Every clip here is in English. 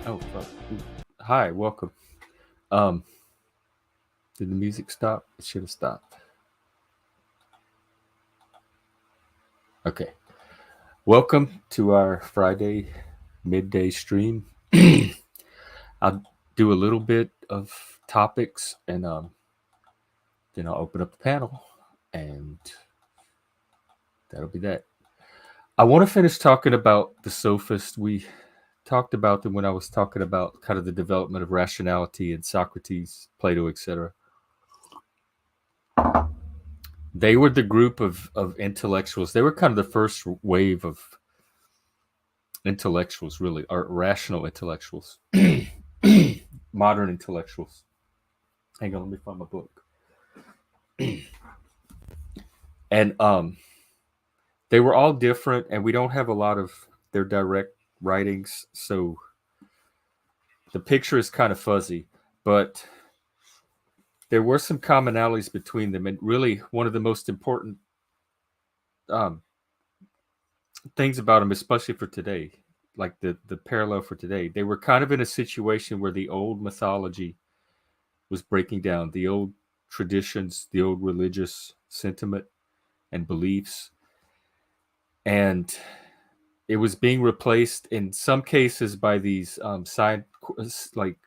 Oh, fuck. Hi, welcome. Um, did the music stop? It should have stopped. Okay. Welcome to our Friday midday stream. I'll do a little bit of topics and then I'll open up the panel and that'll be that. I want to finish talking about the Sophists. We talked about them when I was talking about kind of the development of rationality and Socrates, Plato, etc. They were the group of intellectuals. They were kind of the first wave of intellectuals, really, or rational intellectuals, modern intellectuals. Hang on, let me find my book. And they were all different, and we don't have a lot of their direct writings, so the picture is kind of fuzzy. But there were some commonalities between them, and really one of the most important um, things about them, especially for today, like the parallel for today, they were kind of in a situation where the old mythology was breaking down, the old traditions, the old religious sentiment and beliefs, and it was being replaced in some cases by these like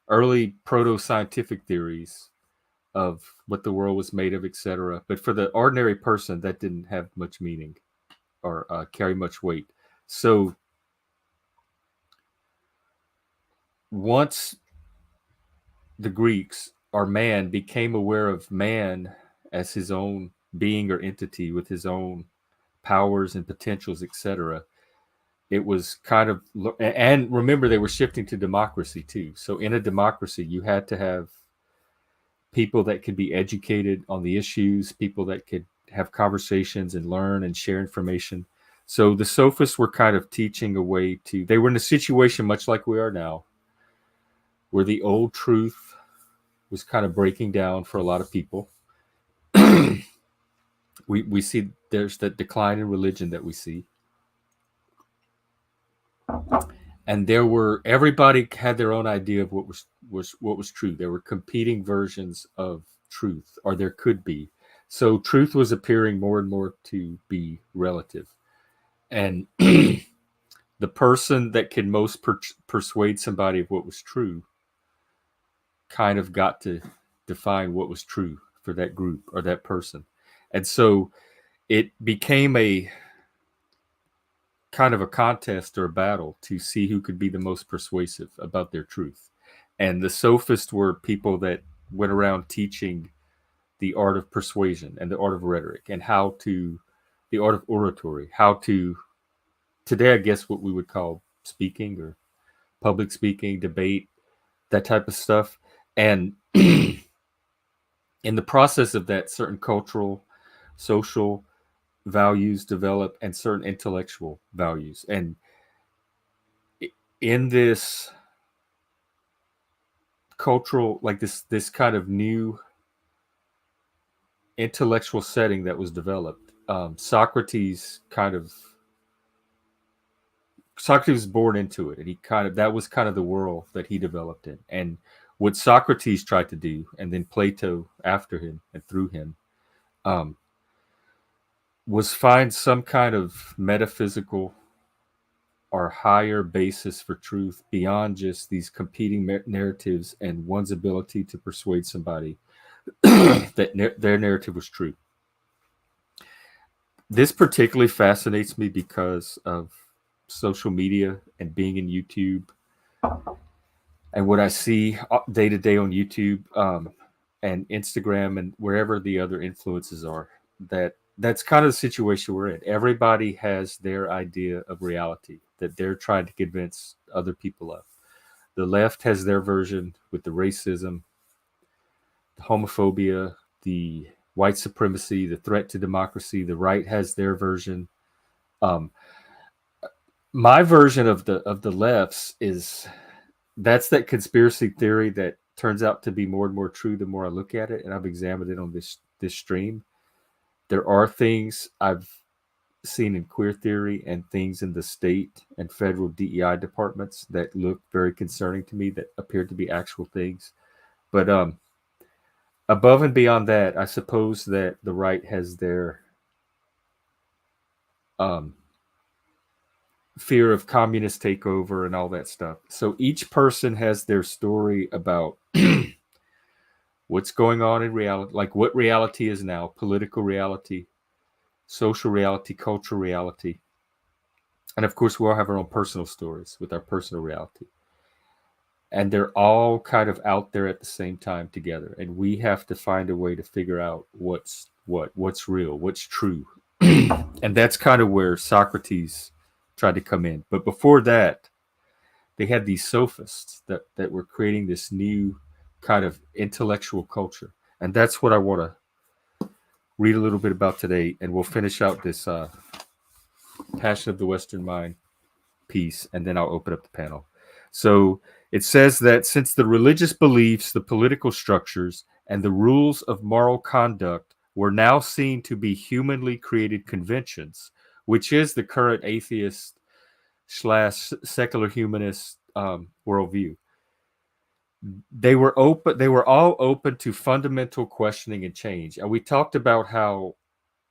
early proto-scientific theories of what the world was made of, etc. But for the ordinary person, that didn't have much meaning or carry much weight. So once the Greeks or man became aware of man as his own being or entity with his own powers and potentials, etc., it was kind of, and remember, they were shifting to democracy too. So in a democracy, you had to have people that could be educated on the issues, people that could have conversations and learn and share information. So the Sophists were kind of teaching a way to, they were in a situation much like we are now, where the old truth was kind of breaking down for a lot of people. We see there's that decline in religion that we see, and there were, everybody had their own idea of what was true. There were competing versions of truth, or there could be. So truth was appearing more and more to be relative, and the person that could most persuade somebody of what was true kind of got to define what was true for that group or that person. And so it became a kind of a contest or a battle to see who could be the most persuasive about their truth. And the sophists were people that went around teaching the art of persuasion and the art of rhetoric and how to, the art of oratory, how to, today, I guess what we would call speaking or public speaking, debate, that type of stuff. And in the process of that, certain cultural, social values develop and certain intellectual values. And in this cultural, like this kind of new intellectual setting that was developed, Socrates was born into it, and he kind of, that was kind of the world that he developed in. And what Socrates tried to do, and then Plato after him and through him, um, was find some kind of metaphysical or higher basis for truth beyond just these competing narratives and one's ability to persuade somebody that their narrative was true. This particularly fascinates me because of social media and being in YouTube and what I see day to day on YouTube, and Instagram and wherever the other influences are. That's kind of the situation we're in. Everybody has their idea of reality that they're trying to convince other people of. The left has their version with the racism, the homophobia, the white supremacy, the threat to democracy. The right has their version. Um, my version of the lefts is, that's that conspiracy theory that turns out to be more and more true the more I look at it, and I've examined it on this stream. There are things I've seen in queer theory and things in the state and federal DEI departments that look very concerning to me that appear to be actual things. But above and beyond that, I suppose that the right has their um, fear of communist takeover and all that stuff. So each person has their story about what's going on in reality, like what reality is now, political reality, social reality, cultural reality. And of course, we all have our own personal stories with our personal reality. And they're all kind of out there at the same time together. And we have to find a way to figure out what's real, what's true. And that's kind of where Socrates tried to come in. But before that, they had these sophists that were creating this new kind of intellectual culture. And that's what I want to read a little bit about today. And we'll finish out this Passion of the Western Mind piece, and then I'll open up the panel. So it says that since the religious beliefs, the political structures, and the rules of moral conduct were now seen to be humanly created conventions, which is the current atheist slash secular humanist worldview. They were open. They were all open to fundamental questioning and change. And we talked about how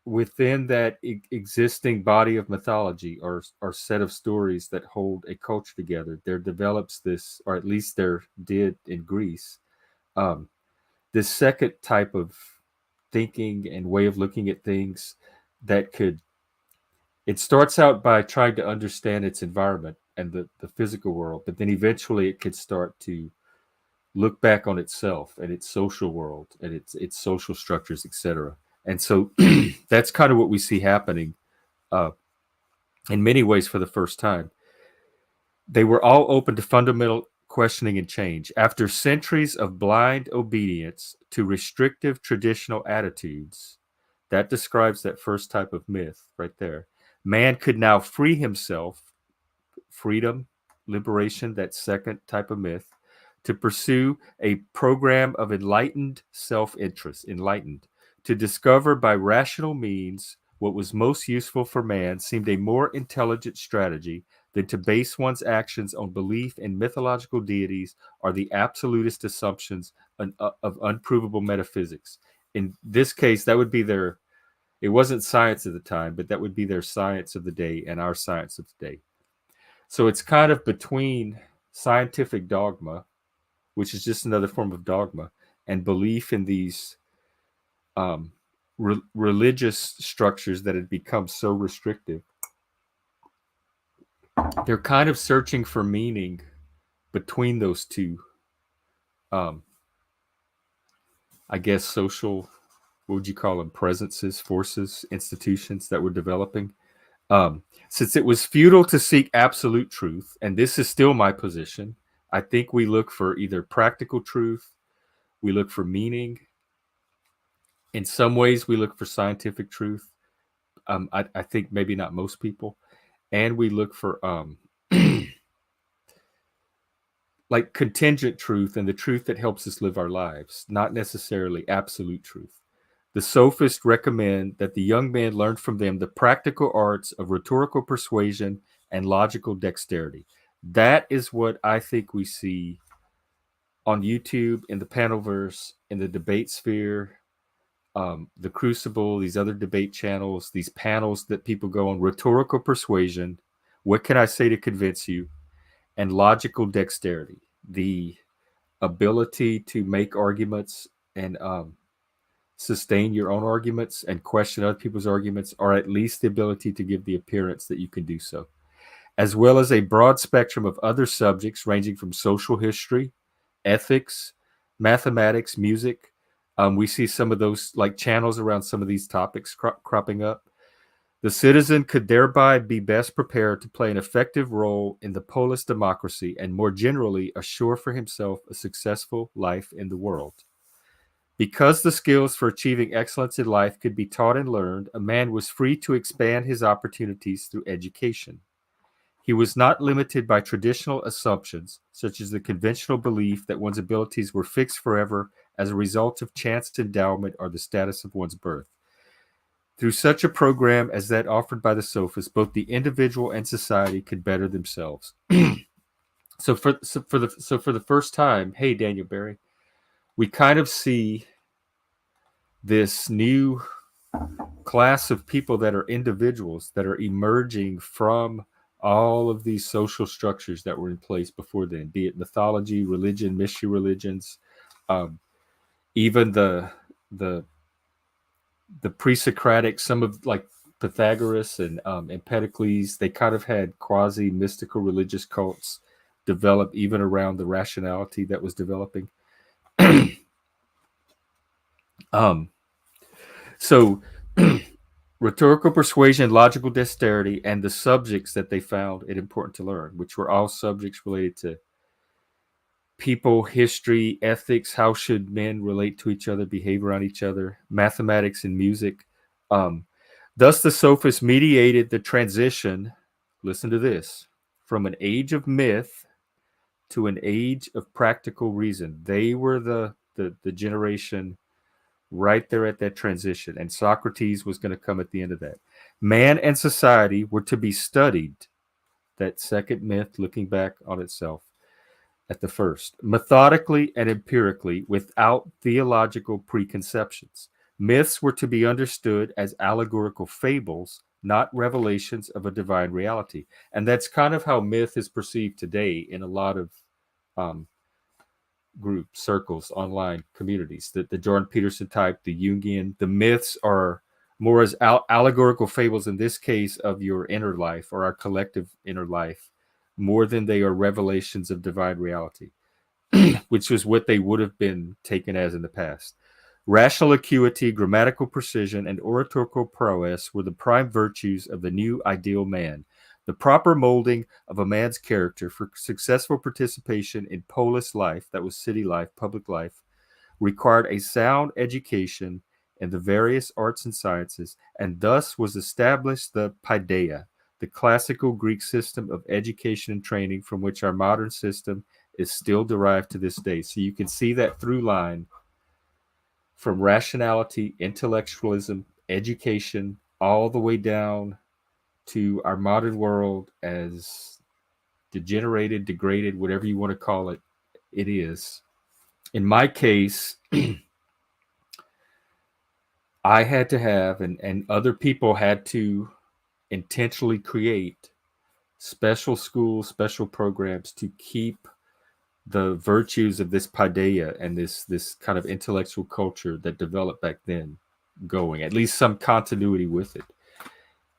within that existing body of mythology or set of stories that hold a culture together, there develops this, or at least there did in Greece, um, this second type of thinking and way of looking at things that could. It starts out by trying to understand its environment and the physical world, but then eventually it could start to look back on itself and its social world and its social structures, etc. And so that's kind of what we see happening uh, in many ways for the first time. They were all open to fundamental questioning and change. After centuries of blind obedience to restrictive traditional attitudes, that describes that first type of myth right there. Man could now free himself, freedom, liberation, that second type of myth, to pursue a program of enlightened self-interest, to discover by rational means what was most useful for man seemed a more intelligent strategy than to base one's actions on belief in mythological deities or the absolutist assumptions of unprovable metaphysics. In this case, that would be their, it wasn't science at the time, but that would be their science of the day and our science of today. So it's kind of between scientific dogma, which is just another form of dogma, and belief in these religious structures that had become so restrictive. They're kind of searching for meaning between those two, I guess, social, what would you call them, presences, forces, institutions that were developing. Since it was futile to seek absolute truth, and this is still my position, I think we look for either practical truth, we look for meaning. In some ways, we look for scientific truth. I think maybe not most people. And we look for like contingent truth and the truth that helps us live our lives, not necessarily absolute truth. The sophists recommend that the young man learn from them the practical arts of rhetorical persuasion and logical dexterity. That is what I think we see on YouTube, in the Panelverse, in the debate sphere, the Crucible, these other debate channels, these panels that people go on, rhetorical persuasion. What can I say to convince you? And logical dexterity, the ability to make arguments and sustain your own arguments and question other people's arguments, or at least the ability to give the appearance that you can do so, as well as a broad spectrum of other subjects ranging from social history, ethics, mathematics, music. We see some of those like channels around some of these topics cropping up. The citizen could thereby be best prepared to play an effective role in the polis democracy and more generally assure for himself a successful life in the world. Because the skills for achieving excellence in life could be taught and learned, a man was free to expand his opportunities through education. He was not limited by traditional assumptions, such as the conventional belief that one's abilities were fixed forever as a result of chance endowment or the status of one's birth. Through such a program as that offered by the Sophists, both the individual and society could better themselves. So for the first time, hey Daniel Barry, we kind of see this new class of people that are individuals that are emerging from all of these social structures that were in place before then, be it mythology, religion, mystery religions, um, even the pre-Socratic, some of like Pythagoras and Empedocles, they kind of had quasi mystical religious cults develop even around the rationality that was developing. So rhetorical persuasion, logical dexterity, and the subjects that they found it important to learn, which were all subjects related to people, history, ethics, how should men relate to each other, behave around each other, mathematics, and music. Um, Thus, the Sophists mediated the transition, listen to this, from an age of myth to an age of practical reason. They were the generation right there at that transition, and Socrates was going to come at the end of that. Man and society were to be studied, that second myth looking back on itself at the first, methodically and empirically, without theological preconceptions. Myths were to be understood as allegorical fables, not revelations of a divine reality. And that's kind of how myth is perceived today in a lot of um, groups, circles, online communities. The Jordan Peterson type, the Jungian, the myths are more as allegorical fables in this case of your inner life or our collective inner life, more than they are revelations of divine reality, which was what they would have been taken as in the past. Rational acuity, grammatical precision, and oratorical prowess were the prime virtues of the new ideal man. The proper molding of a man's character for successful participation in polis life, that was city life, public life, required a sound education in the various arts and sciences, and thus was established the paideia, the classical Greek system of education and training from which our modern system is still derived to this day. So you can see that through line from rationality, intellectualism, education, all the way down to our modern world as degenerated, degraded, whatever you want to call it, it is. In my case, I had to have, and other people had to intentionally create special schools, special programs to keep the virtues of this paideia and this kind of intellectual culture that developed back then going, at least some continuity with it.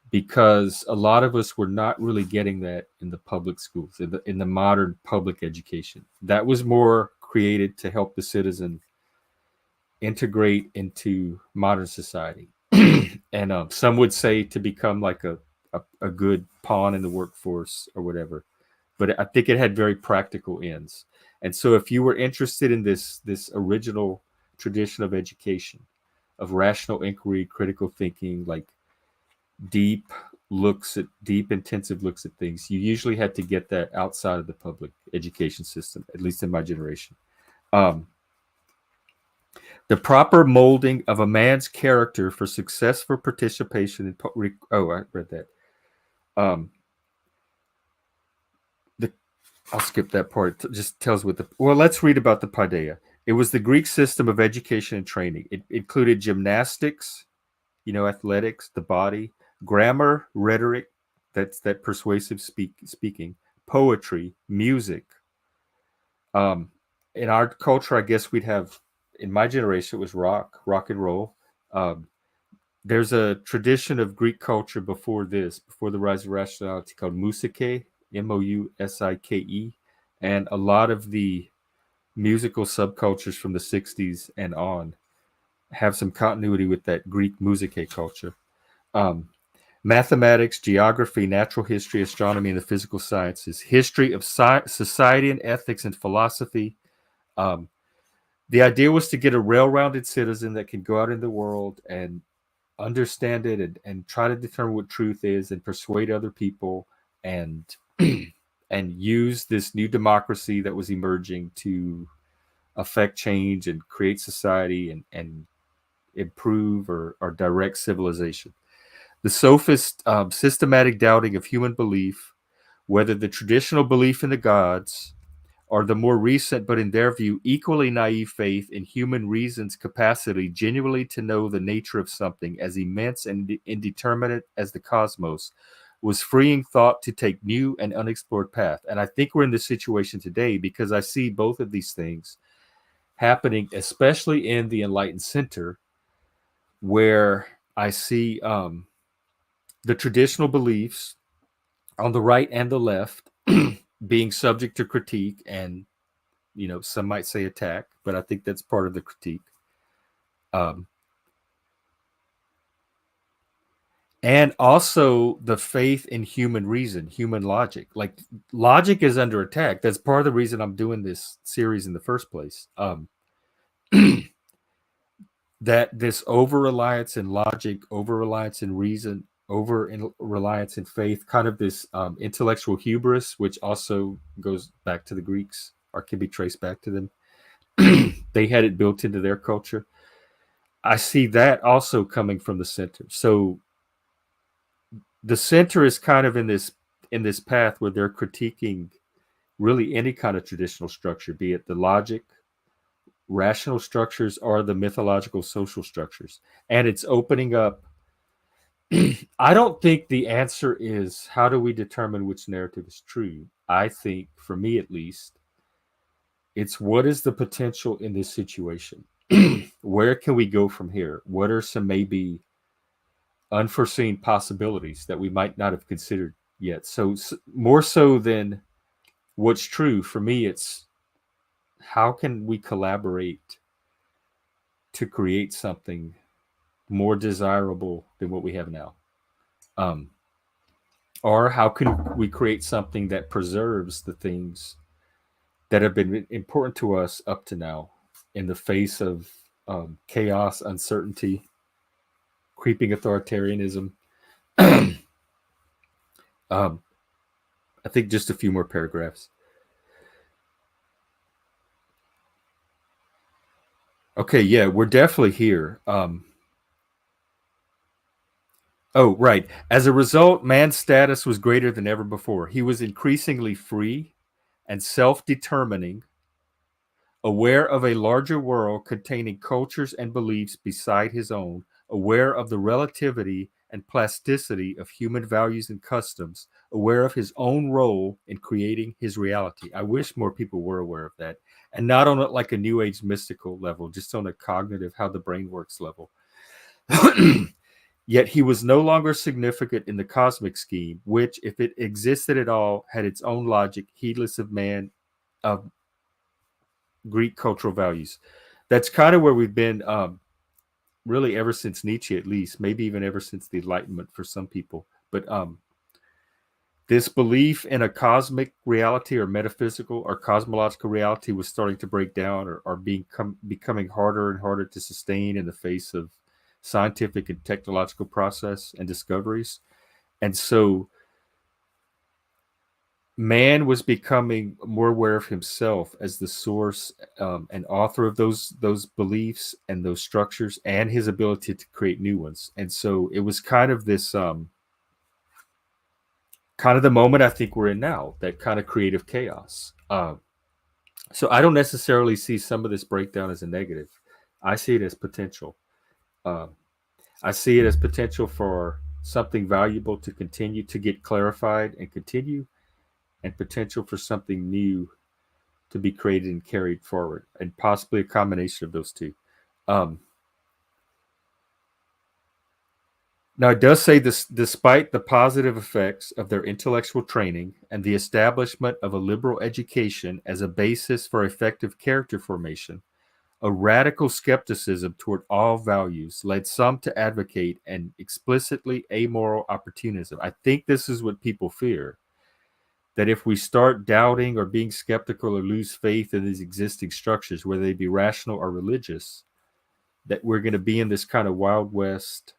Because a lot of us were not really getting that in the public schools, in the modern public education. That was more created to help the citizen integrate into modern society. And some would say to become like a good pawn in the workforce or whatever. But I think it had very practical ends. And so if you were interested in this original tradition of education, of rational inquiry, critical thinking, like deep intensive looks at things, you usually had to get that outside of the public education system, at least in my generation. The proper molding of a man's character for successful participation in I read that. I'll skip that part. It just tells what let's read about the paideia. It was the Greek system of education and training. It included gymnastics, athletics, the body, grammar, rhetoric, that's that persuasive speaking, poetry, music. In our culture, I guess we'd have, in my generation, it was rock and roll. There's a tradition of Greek culture before the rise of rationality, called musike, Mousike, and a lot of the musical subcultures from the 60s and on have some continuity with that Greek musike culture. Mathematics, geography, natural history, astronomy, and the physical sciences, history of society and ethics and philosophy. The idea was to get a well-rounded citizen that can go out in the world and understand it and try to determine what truth is and persuade other people and and use this new democracy that was emerging to affect change and create society and improve or direct civilization. The sophist systematic doubting of human belief, whether the traditional belief in the gods or the more recent, but in their view, equally naive faith in human reason's capacity genuinely to know the nature of something as immense and indeterminate as the cosmos, was freeing thought to take new and unexplored path. And I think we're in this situation today because I see both of these things happening, especially in the enlightened center, where I see the traditional beliefs on the right and the left being subject to critique and, some might say attack, but I think that's part of the critique. And also the faith in human reason, human logic. Like, logic is under attack. That's part of the reason I'm doing this series in the first place. That this over reliance in logic, over reliance in reason, over reliance in faith, kind of this intellectual hubris, which also goes back to the Greeks or can be traced back to them. They had it built into their culture. I see that also coming from the center. So the center is kind of in this path where they're critiquing really any kind of traditional structure, be it the logic, rational structures, or the mythological social structures. And it's opening up. I don't think the answer is how do we determine which narrative is true. I think, for me at least, it's what is the potential in this situation? Where can we go from here? What are some maybe unforeseen possibilities that we might not have considered yet? So more so than what's true, for me, it's how can we collaborate to create something more desirable than what we have now? Or how can we create something that preserves the things that have been important to us up to now in the face of chaos, uncertainty, creeping authoritarianism? I think just a few more paragraphs. Okay, yeah, we're definitely here. Oh, right. As a result, man's status was greater than ever before. He was increasingly free and self determining, aware of a larger world containing cultures and beliefs beside his own, aware of the relativity and plasticity of human values and customs, aware of his own role in creating his reality. I wish more people were aware of that. And not on like a new age mystical level, just on a cognitive, how the brain works level. Yet he was no longer significant in the cosmic scheme, which, if it existed at all, had its own logic, heedless of man, of Greek cultural values. That's kind of where we've been, really ever since Nietzsche, at least, maybe even ever since the Enlightenment for some people. But this belief in a cosmic reality or metaphysical or cosmological reality was starting to break down or becoming harder and harder to sustain in the face of scientific and technological process and discoveries. And so man was becoming more aware of himself as the source and author of those beliefs and those structures and his ability to create new ones. And so it was kind of this kind of the moment I think we're in now, that kind of creative chaos. So I don't necessarily see some of this breakdown as a negative. I see it as potential. I see it as potential for something valuable to continue to get clarified and continue, and potential for something new to be created and carried forward, and possibly a combination of those two. Now, it does say this: despite the positive effects of their intellectual training and the establishment of a liberal education as a basis for effective character formation, a radical skepticism toward all values led some to advocate an explicitly amoral opportunism. I think this is what people fear, that if we start doubting or being skeptical or lose faith in these existing structures, whether they be rational or religious, that we're going to be in this kind of Wild West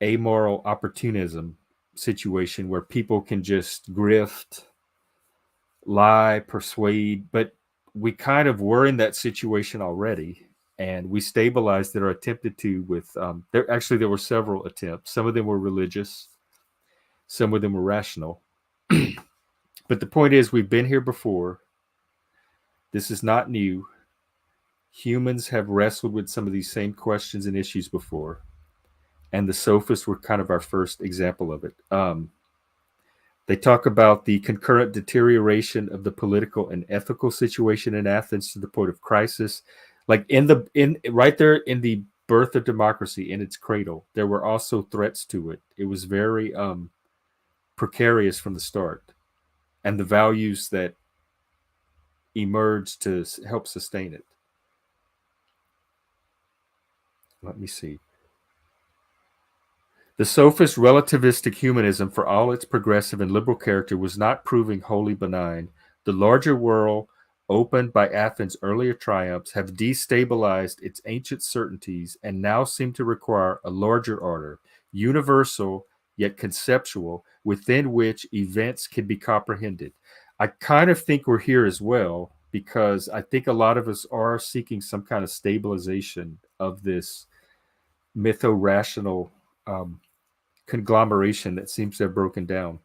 amoral opportunism situation where people can just grift, lie, persuade. But we kind of were in that situation already. and we stabilized it or attempted to with there were several attempts. Some of them were religious, some of them were rational. But the point is, we've been here before. This is not new. Humans have wrestled with some of these same questions and issues before, and the sophists were kind of our first example of it. They talk about the concurrent deterioration of the political and ethical situation in Athens to the point of crisis. Like in right there in the birth of democracy, in its cradle, there were also threats to it. It was very precarious from the start, and the values that emerged to help sustain it. Let me see. The sophist relativistic humanism, for all its progressive and liberal character, was not proving wholly benign. The larger world, opened by Athens' earlier triumphs, have destabilized its ancient certainties and now seem to require a larger order, universal yet conceptual, within which events can be comprehended. I kind of think we're here as well, because I think a lot of us are seeking some kind of stabilization of this mytho-rational conglomeration that seems to have broken down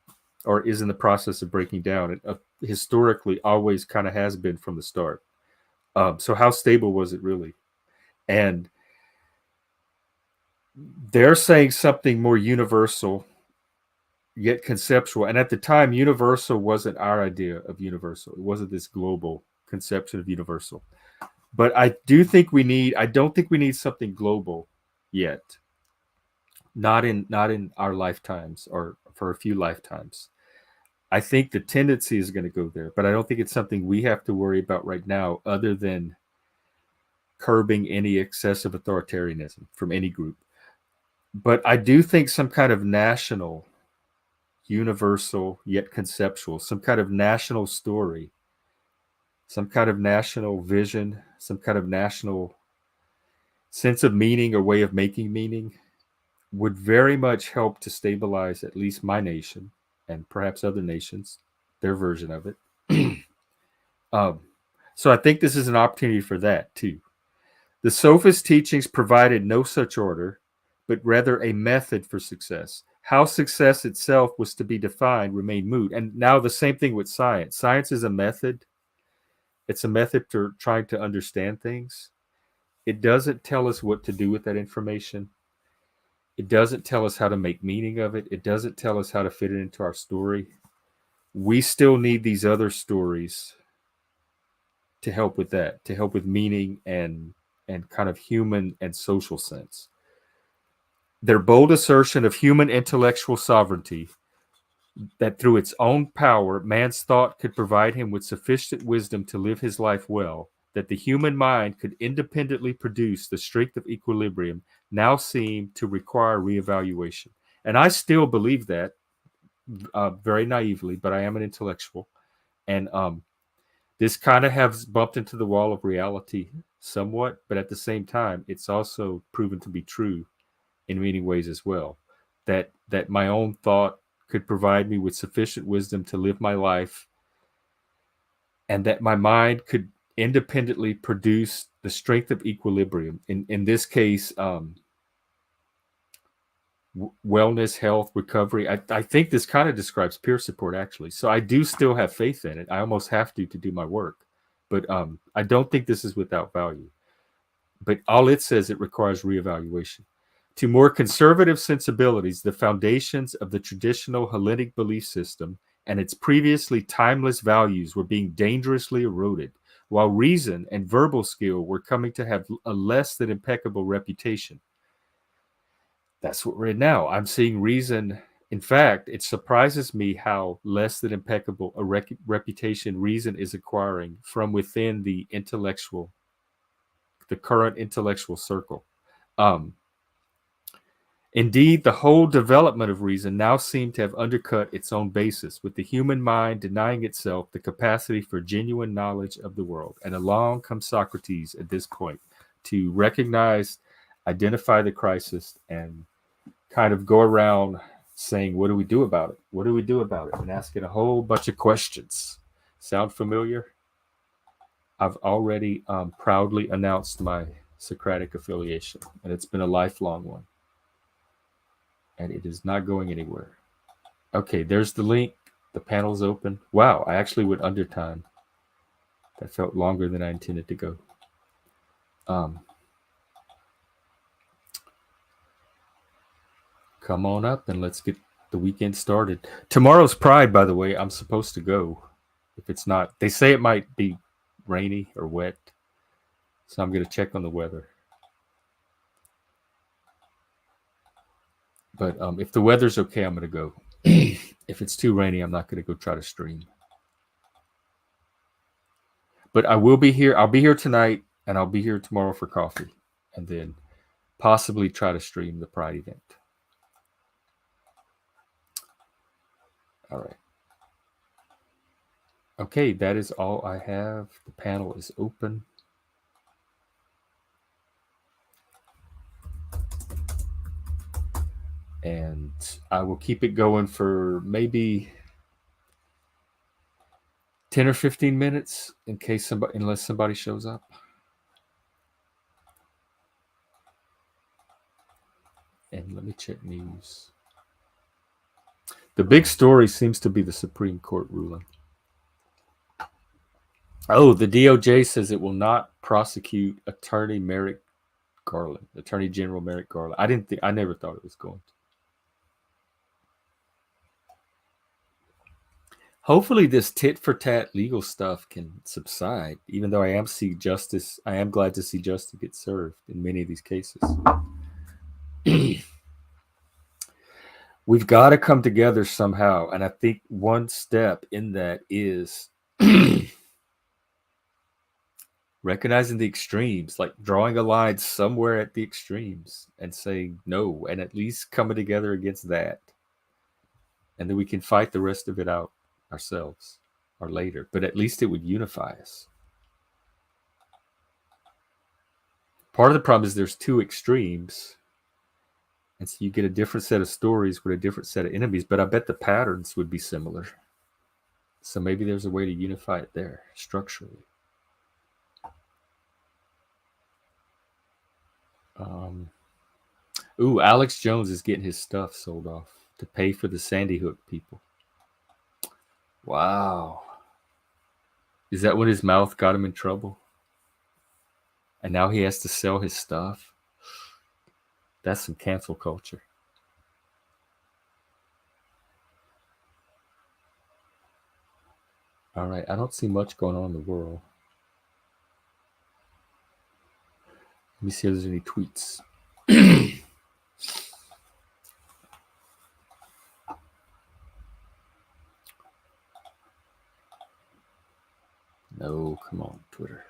or is in the process of breaking down. It historically always kind of has been from the start. So how stable was it really? And they're saying something more universal yet conceptual. And at the time, universal wasn't our idea of universal. It wasn't this global conception of universal. But I don't think we need something global yet. Not in our lifetimes or for a few lifetimes. I think the tendency is going to go there, but I don't think it's something we have to worry about right now, other than curbing any excessive authoritarianism from any group. But I do think some kind of national, universal yet conceptual, some kind of national story, some kind of national vision, some kind of national sense of meaning or way of making meaning would very much help to stabilize at least my nation and perhaps other nations, their version of it. So I think this is an opportunity for that too. The sophist teachings provided no such order, but rather a method for success. How success itself was to be defined remained moot. And now the same thing with science. Science is a method. It's a method for trying to understand things. It doesn't tell us what to do with that information. It doesn't tell us how to make meaning of it. It doesn't tell us how to fit it into our story. We still need these other stories to help with that, to help with meaning and kind of human and social sense. Their bold assertion of human intellectual sovereignty, that through its own power, man's thought could provide him with sufficient wisdom to live his life well, that the human mind could independently produce the strength of equilibrium, now seem to require reevaluation. And I still believe that very naively, but I am an intellectual. And this kind of has bumped into the wall of reality somewhat, but at the same time, it's also proven to be true in many ways as well. That my own thought could provide me with sufficient wisdom to live my life, and that my mind could independently produce the strength of equilibrium. In this case, wellness, health, recovery. I think this kind of describes peer support, actually. So I do still have faith in it. I almost have to do my work. But I don't think this is without value. But all it says, it requires reevaluation. To more conservative sensibilities, the foundations of the traditional Hellenic belief system and its previously timeless values were being dangerously eroded, while reason and verbal skill were coming to have a less than impeccable reputation. That's what we're in now. I'm seeing reason. In fact, it surprises me how less than impeccable a reputation reason is acquiring from within the current intellectual circle. Indeed, the whole development of reason now seemed to have undercut its own basis, with the human mind denying itself the capacity for genuine knowledge of the world. And along comes Socrates at this point to recognize, identify the crisis, and kind of go around saying, what do we do about it? What do we do about it? And asking a whole bunch of questions. Sound familiar? I've already proudly announced my Socratic affiliation, and it's been a lifelong one, and it is not going anywhere. Okay, there's the link. The panel's open. Wow, I actually went under time. That felt longer than I intended to go. Come on up and let's get the weekend started. Tomorrow's Pride, by the way. I'm supposed to go. If it's not, they say it might be rainy or wet, so I'm going to check on the weather. But if the weather's okay, I'm going to go. If it's too rainy, I'm not going to go try to stream. But I will be here. I'll be here tonight, and I'll be here tomorrow for coffee, and then possibly try to stream the Pride event. All right. Okay, that is all I have. The panel is open. And I will keep it going for maybe 10 or 15 minutes in case unless somebody shows up. And let me check news. The big story seems to be the Supreme Court ruling. Oh, the DOJ says it will not prosecute Attorney General Merrick Garland. I never thought it was going to. Hopefully this tit for tat legal stuff can subside, even though I am glad to see justice get served in many of these cases. We've got to come together somehow. And I think one step in that is recognizing the extremes, like drawing a line somewhere at the extremes and saying no, and at least coming together against that. And then we can fight the rest of it out ourselves or later, but at least it would unify us. Part of the problem is there's two extremes, and so you get a different set of stories with a different set of enemies, but I bet the patterns would be similar. So maybe there's a way to unify it there structurally. Alex Jones is getting his stuff sold off to pay for the Sandy Hook people. Wow. Is that when his mouth got him in trouble? And now he has to sell his stuff? That's some cancel culture. All right, I don't see much going on in the world. Let me see if there's any tweets. No, come on, Twitter.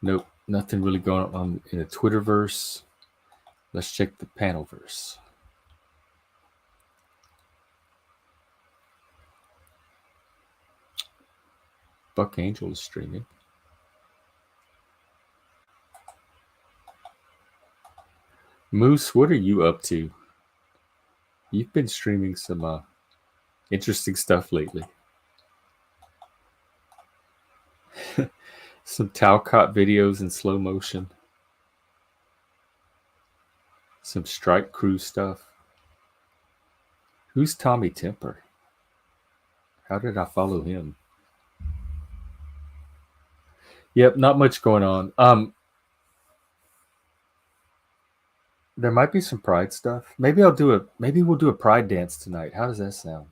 Nope, nothing really going on in the Twitterverse. Let's check the panelverse. Buck Angel is streaming. Moose, what are you up to? You've been streaming some interesting stuff lately. Some Talcott videos in slow motion. Some Strike Crew stuff. Who's Tommy Temper? How did I follow him? Yep, not much going on. There might be some Pride stuff. Maybe we'll do a Pride dance tonight. How does that sound?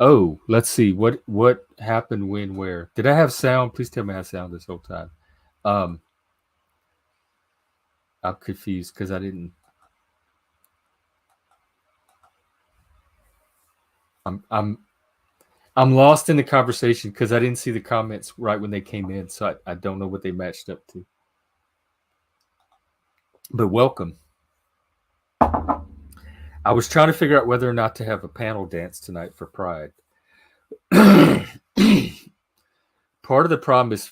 Oh, let's see. What happened when, where? Did I have sound? Please tell me I have sound this whole time. I'm confused because I didn't. I'm lost in the conversation because I didn't see the comments right when they came in, so I don't know what they matched up to. But welcome. I was trying to figure out whether or not to have a panel dance tonight for Pride. Part of the problem is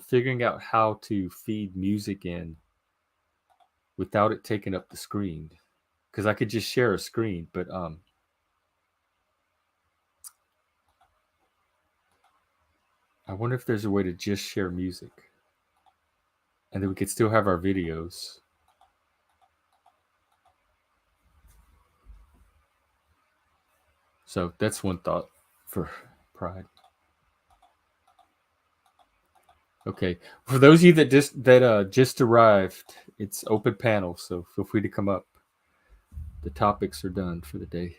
figuring out how to feed music in without it taking up the screen, because I could just share a screen, but I wonder if there's a way to just share music, and then we could still have our videos. So that's one thought for Pride. Okay, for those of you that just arrived, it's open panel, so feel free to come up. The topics are done for the day.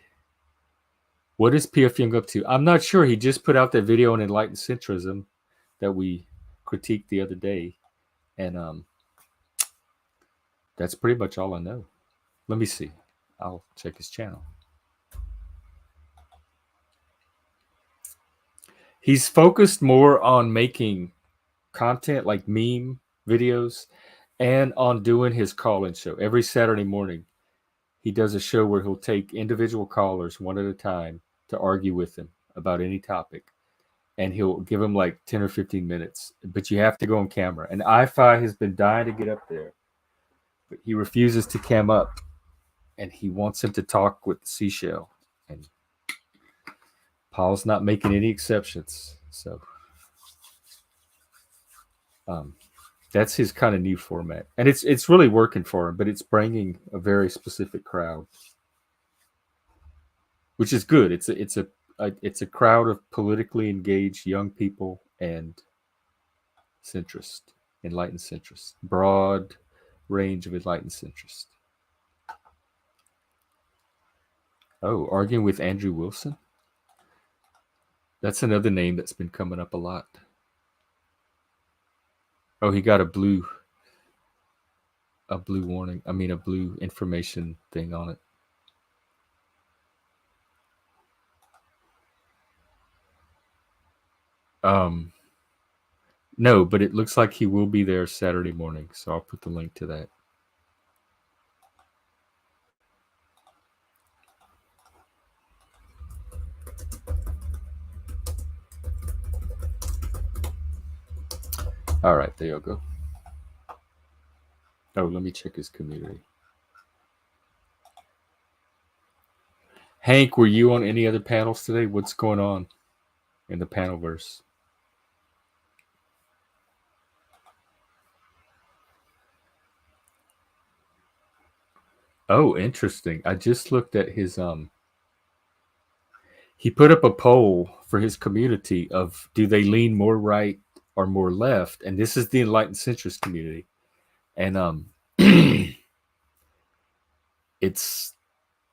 What is PF Young up to? I'm not sure. He just put out that video on enlightened centrism that we critiqued the other day, and that's pretty much all I know. Let me see. I'll check his channel. He's focused more on making content like meme videos and on doing his call-in show every Saturday morning. He does a show where he'll take individual callers one at a time to argue with them about any topic, and he'll give them like 10 or 15 minutes, but you have to go on camera. And iFi has been dying to get up there, but he refuses to cam up, and he wants him to talk with the seashell, and Paul's not making any exceptions. So um, that's his kind of new format, and it's really working for him, but it's bringing a very specific crowd, which is good. It's a crowd of politically engaged young people and centrist, enlightened centrist, broad range of enlightened centrist. Oh, arguing with Andrew Wilson. That's another name that's been coming up a lot. Oh, he got a blue warning. I mean, a blue information thing on it. No, but it looks like he will be there Saturday morning, so I'll put the link to that. All right, there you go. Oh, let me check his community. Hank, were you on any other panels today? What's going on in the panelverse? Oh, interesting. I just looked at his he put up a poll for his community of do they lean more right or more left, and this is the enlightened centrist community, and it's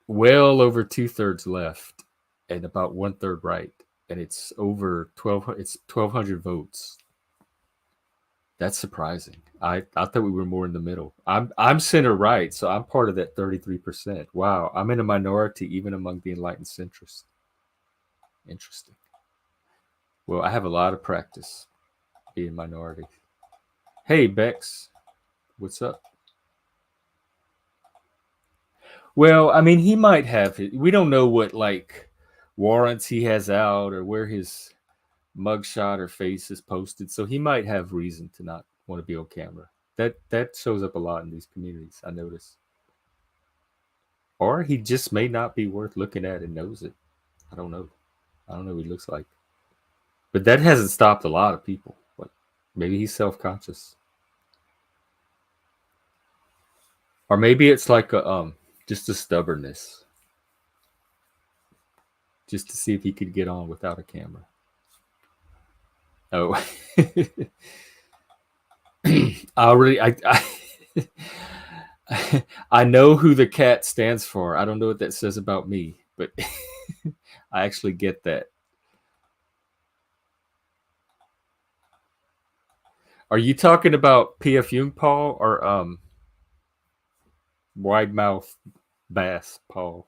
well over 2/3 left and about 1/3 right, and it's over 12. It's 1,200 votes. That's surprising. I thought we were more in the middle. I'm center right, so I'm part of that 33%. Wow, I'm in a minority even among the enlightened centrists. Interesting. Well, I have a lot of practice being minority. Hey, Bex, what's up? Well, I mean, he might have it. We don't know what like warrants he has out or where his mugshot or face is posted, so he might have reason to not want to be on camera. That shows up a lot in these communities. I notice. Or he just may not be worth looking at and knows it. I don't know. I don't know what he looks like. But that hasn't stopped a lot of people. But maybe he's self-conscious. Or maybe it's like a just a stubbornness. Just to see if he could get on without a camera. Oh. I already I know who the cat stands for. I don't know what that says about me, but I actually get that. Are you talking about P.F. Jung Paul or wide mouth bass Paul?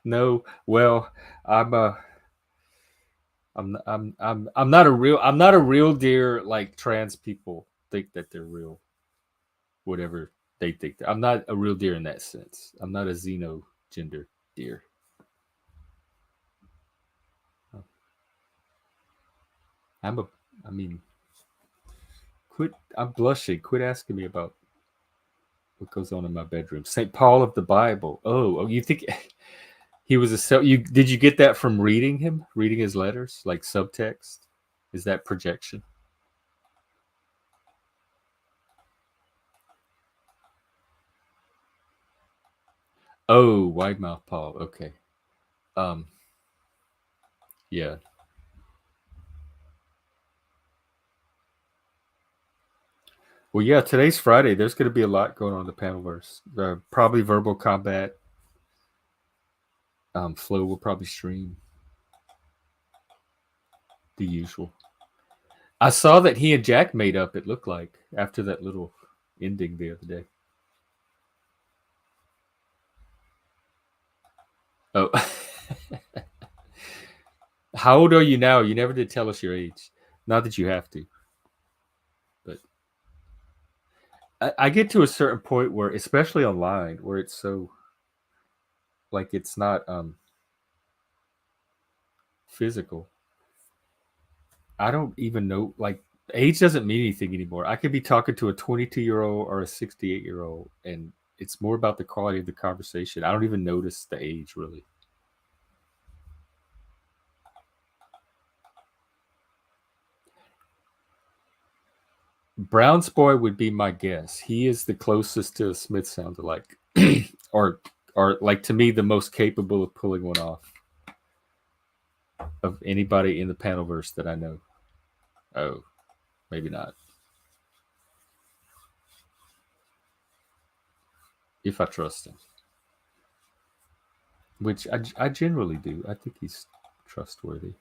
No, well, I'm a I'm not a real deer like trans people think that they're real, whatever they think. I'm not a real deer in that sense. I'm not a xeno gender deer. I'm a I mean quit I'm blushing. Quit asking me about What goes on in my bedroom? St. Paul of the Bible. Oh, you think he was did you get that from reading his letters, like subtext? Is that projection? Oh, wide mouth Paul. Okay. Yeah. Well, yeah. Today's Friday. There's going to be a lot going on in the Panelverse. Probably verbal combat. Flo will probably stream the usual. I saw that he and Jack made up. It looked like after that little ending the other day. Oh. How old are you now? You never did tell us your age. Not that you have to. But I get to a certain point where, especially online, where it's so like it's not physical. I don't even know, like, age doesn't mean anything anymore. I could be talking to a 22-year-old or a 68-year-old, and it's more about the quality of the conversation. I don't even notice the age, really. Brown's boy would be my guess. He is the closest to a Smith sound-alike, or like, to me, the most capable of pulling one off of anybody in the Panelverse that I know. Oh, maybe not. If I trust him, which I generally do. I think he's trustworthy.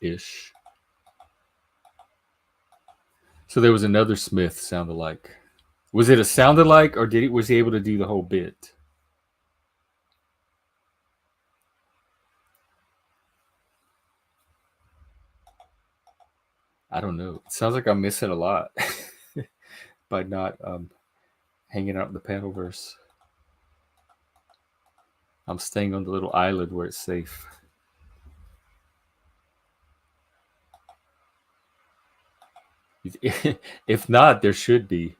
Ish. So there was another Smith sound-alike. Was it a sound-alike, or was he able to do the whole bit? I don't know. It sounds like I'm missing a lot by not hanging out in the Panelverse. I'm staying on the little island where it's safe. If not, there should be.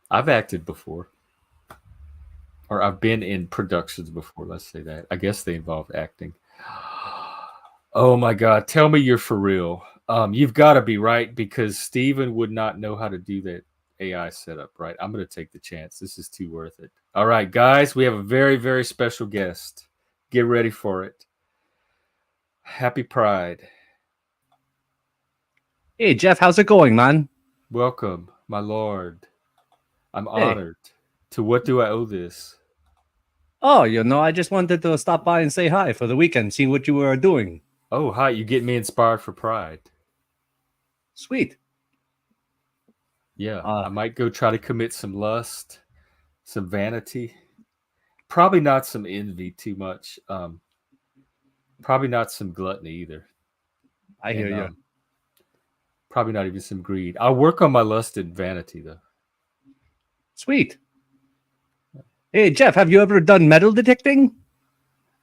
I've acted before. Or I've been in productions before, let's say that. I guess they involve acting. Oh my God, tell me you're for real. You've got to be right, because Steven would not know how to do that AI setup, right? I'm going to take the chance. This is too worth it. All right, guys, we have a very, very special guest. Get ready for it. Happy Pride. Hey, Jeff, how's it going, man? Welcome, my lord. I'm honored. To what do I owe this? Oh, I just wanted to stop by and say hi for the weekend, see what you were doing. Oh, hi. You get me inspired for Pride. Sweet. Yeah, I might go try to commit some lust, some vanity. Probably not some envy too much. Probably not some gluttony either. I hear you. Probably not even some greed. I'll work on my lust and vanity, though. Sweet. Hey, Jeff, have you ever done metal detecting?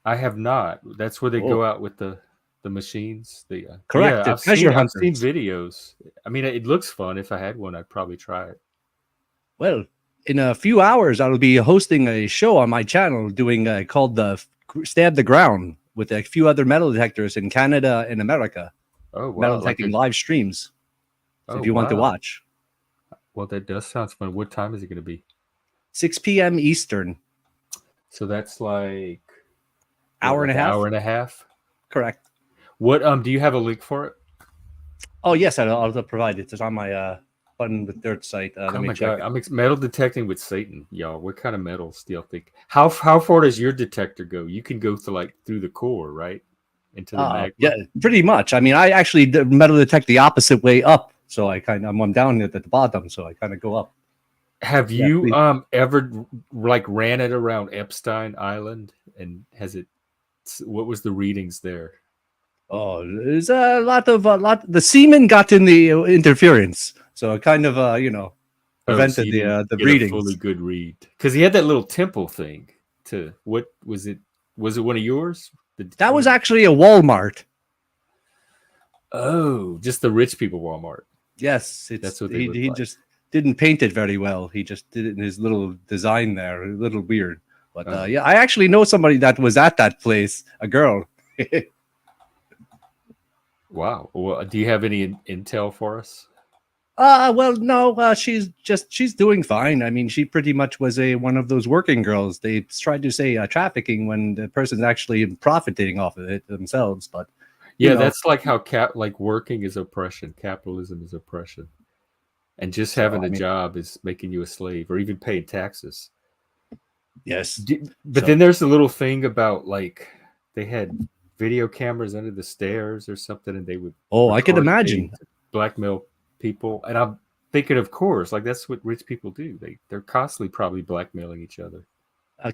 I have not. That's where they go out with the machines. Correct. Yeah, I've seen videos. I mean, it looks fun. If I had one, I'd probably try it. Well, in a few hours, I'll be hosting a show on my channel doing called the Stab the Ground with a few other metal detectors in Canada and America. Oh, wow. Metal detecting live streams. So if you want to watch. Well, that does sound fun. What time is it going to be? 6 p.m. Eastern. So that's like hour and a half. Hour and a half. Correct. What do you have a link for it? Oh yes, I'll provide it. It's on my Fun with Dirt site. Oh my God, I'm metal detecting with Satan, y'all. What kind of metals do y'all think? How far does your detector go? You can go through the core, right? Into the magma. Yeah, pretty much. I mean, I actually metal detect the opposite way up, so I'm down at the bottom, so I kind of go up. Have you ever ran it around Epstein Island, and what was the readings there? Oh, there's a lot. The semen got in the interference, so it kind of prevented the readings. A fully good read, because he had that little temple thing. What was it? Was it one of yours? That was actually a Walmart. Oh, just the rich people Walmart. Yes, That's it's what they look he like. just didn't paint it very well. He just did it in his little design there, a little weird. But Oh, yeah, I actually know somebody that was at that place, a girl. wow. Well, do you have any intel for us? Well, no, she's doing fine. I mean, she pretty much was one of those working girls. They tried to say trafficking when the person's actually profiting off of it themselves. But you Yeah, know, that's like how like working is oppression, capitalism is oppression, and just so having I a mean, job is making you a slave, or even paying taxes. yes. But So then there's a little thing about like they had video cameras under the stairs or something, and they would oh, I could record imagine. things, blackmail people. And I'm thinking, of course, like that's what rich people do. They're constantly probably blackmailing each other.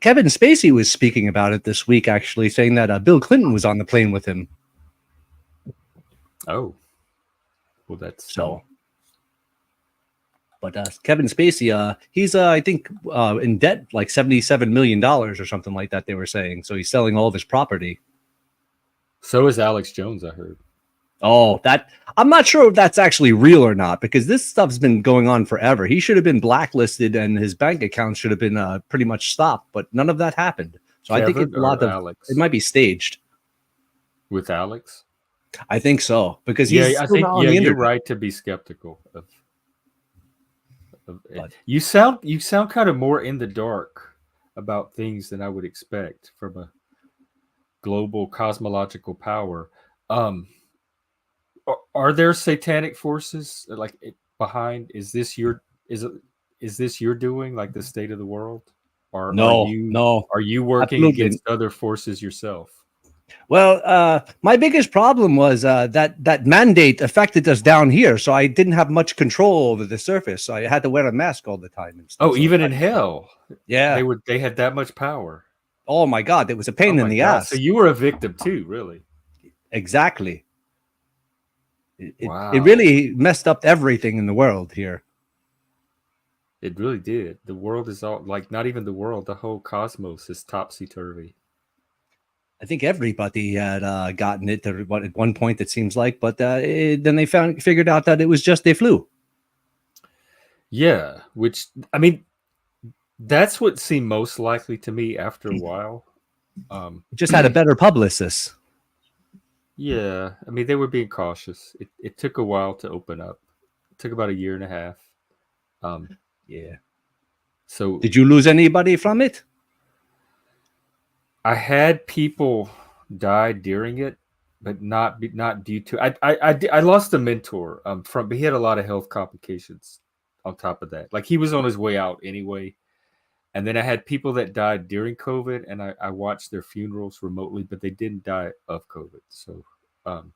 Kevin Spacey was speaking about it this week, actually saying that Bill Clinton was on the plane with him. Oh, well, that's So, but Kevin Spacey, he's I think in debt like $77 million or something like that. They were saying so. He's selling all of his property. so is Alex Jones. I heard. Oh, that I'm not sure if that's actually real or not because this stuff's been going on forever. He should have been blacklisted and his bank account should have been pretty much stopped, but none of that happened. So I think Kevin it's a lot or of it Alex? might be staged. With Alex? I think so because Yeah, he's I still think not on yeah, the you're internet. right to be skeptical of it. But You sound kind of more in the dark about things than I would expect from a global cosmological power. Um, are there satanic forces like behind? Is it is this your doing, like the state of the world, or are no, you no, are you working absolutely. against other forces yourself? Well, my biggest problem was that mandate affected us down here, so I didn't have much control over the surface. So I had to wear a mask all the time and stuff. Oh, So even in hell, yeah. they had that much power. Oh my God, it was a Oh pain in my the god! So ass. you were a victim too, really? Exactly. It Wow, really messed up everything in the world here. it really did. The world is all like not even the world. The whole cosmos is topsy turvy. I think everybody had gotten it at one point. It seems like, but then they figured out that it was just a flu. Yeah, which I mean, that's what seemed most likely to me after a while. Um, It just had a better publicist. yeah, I mean they were being cautious. It took a while to open up. It took about a year and a half. Um, Yeah. so Did you lose anybody from it? I had people die during it, but not due to. I lost a mentor. From but he had a lot of health complications. On top of that, like he was on his way out anyway. And then I had people that died during COVID, and I watched their funerals remotely, but they didn't die of COVID. So, um,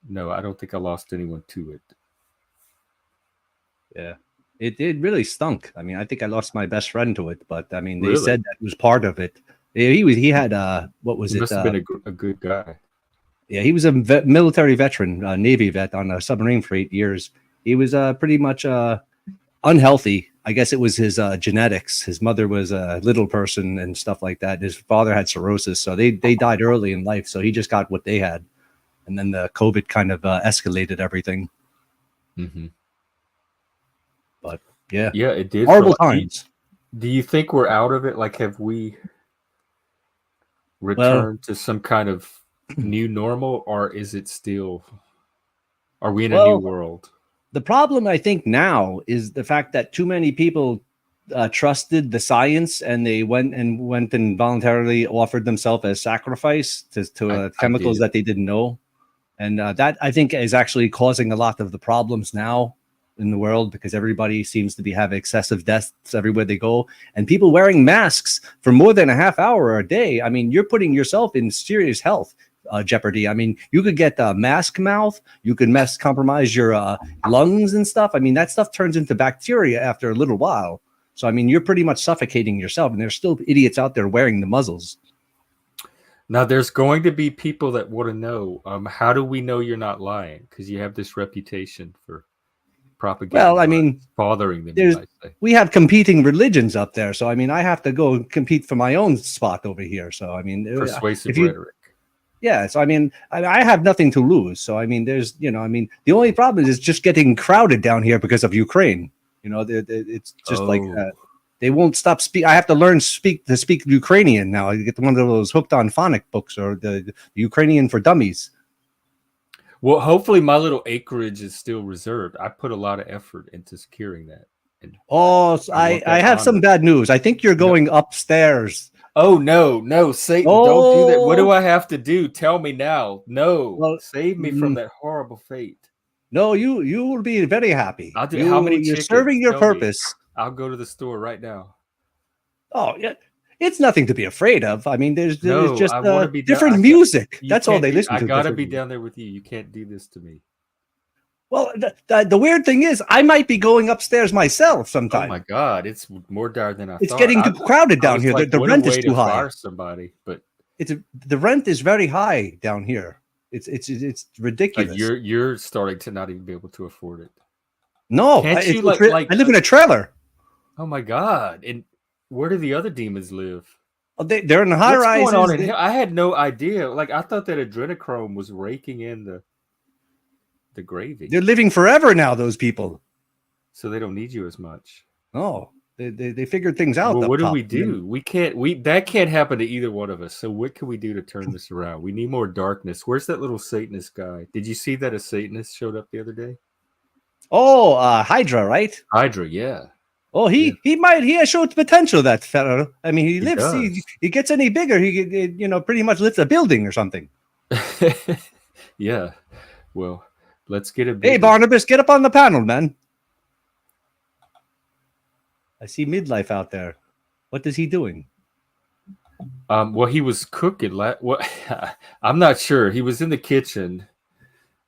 no, I don't think I lost anyone to it. Yeah. It really stunk. I mean, I think I lost my best friend to it, but I mean, they Really, said that was part of it. Yeah, he had what was he it? must have been a good guy. Yeah, he was a military veteran, Navy vet on a submarine for 8 years. He was pretty much unhealthy. I guess it was his genetics. His mother was a little person and stuff like that. His father had cirrhosis, so they died early in life. So he just got what they had, and then the COVID kind of escalated everything. Mm-hmm. But yeah, Yeah, it did. horrible times. Do you think we're out of it? Like, have we Well, returned to some kind of new normal, or is it still? Are we in a new well, world? the problem I think now is the fact that too many people trusted the science and they went and voluntarily offered themselves as sacrifice to I chemicals did. that they didn't know. And that I think is actually causing a lot of the problems now in the world because everybody seems to be having excessive deaths everywhere they go. And people wearing masks for more than a half hour a day. I mean, you're putting yourself in serious health jeopardy. I mean, you could get mask mouth. You could compromise your lungs and stuff. I mean, that stuff turns into bacteria after a little while. So, I mean, you're pretty much suffocating yourself. And there's still idiots out there wearing the muzzles. Now, there's going to be people that want to know how do we know you're not lying? Because you have this reputation for propagating Well, I lies, mean, bothering them, you there's might say. we have competing religions up there, so I mean, I have to go compete for my own spot over here. So I mean, Persuasive if you rhetoric. Yeah, so I mean, I have nothing to lose. So I mean, there's, I mean, the only problem is just getting crowded down here because of Ukraine. It's just like Oh, they won't stop speak. I have to learn to speak Ukrainian now. I get one of those hooked on phonic books or the Ukrainian for Dummies. well, hopefully my little acreage is still reserved. I put a lot of effort into securing that. And Oh, so I want I that have some honor. bad news. I think you're No. going upstairs. Oh no, Satan, don't do that. What do I have to do? Tell me now. No, Well, save me from that horrible fate. no, you will be very happy. I'll do how many You're chickens? serving your Tell me. purpose. I'll go to the store right now. Oh, yeah. It's nothing to be afraid of. I mean, there's No, just I want to be different down. music. That's all they listen I to. gotta different be music. down there with you. You can't do this to me. Well, the weird thing is, I might be going upstairs myself Oh sometime. my God, it's more dire than I It's thought. getting too crowded I down was here. like, The what a rent way is to too high. fire somebody, but The rent is very high down here. It's like ridiculous. you're starting to not even be able to afford it. No, Can't you I live in a trailer. Oh my God! And where do the other demons live? Oh, they're in the high What's rises. going on in here? I had no idea. Like I thought that adrenochrome was raking in the gravy, They're living forever now. Those people. so they don't need you as much. Oh, they figured things out. Well, up what do top. we do? We can't. That can't happen to either one of us. So what can we do to turn this around? We need more darkness. Where's that little Satanist guy? Did you see that a Satanist showed up the other day? Oh, Hydra, right? Hydra, yeah. Oh, he has showed potential. That fellow. I mean, he lives. does. He gets any bigger, he pretty much lifts a building or something. Yeah. Well, let's get a. Hey, Barnabas, get up on the panel, man. I see Midlife out there. What is he doing? Well, he was cooking. I'm not sure. He was in the kitchen,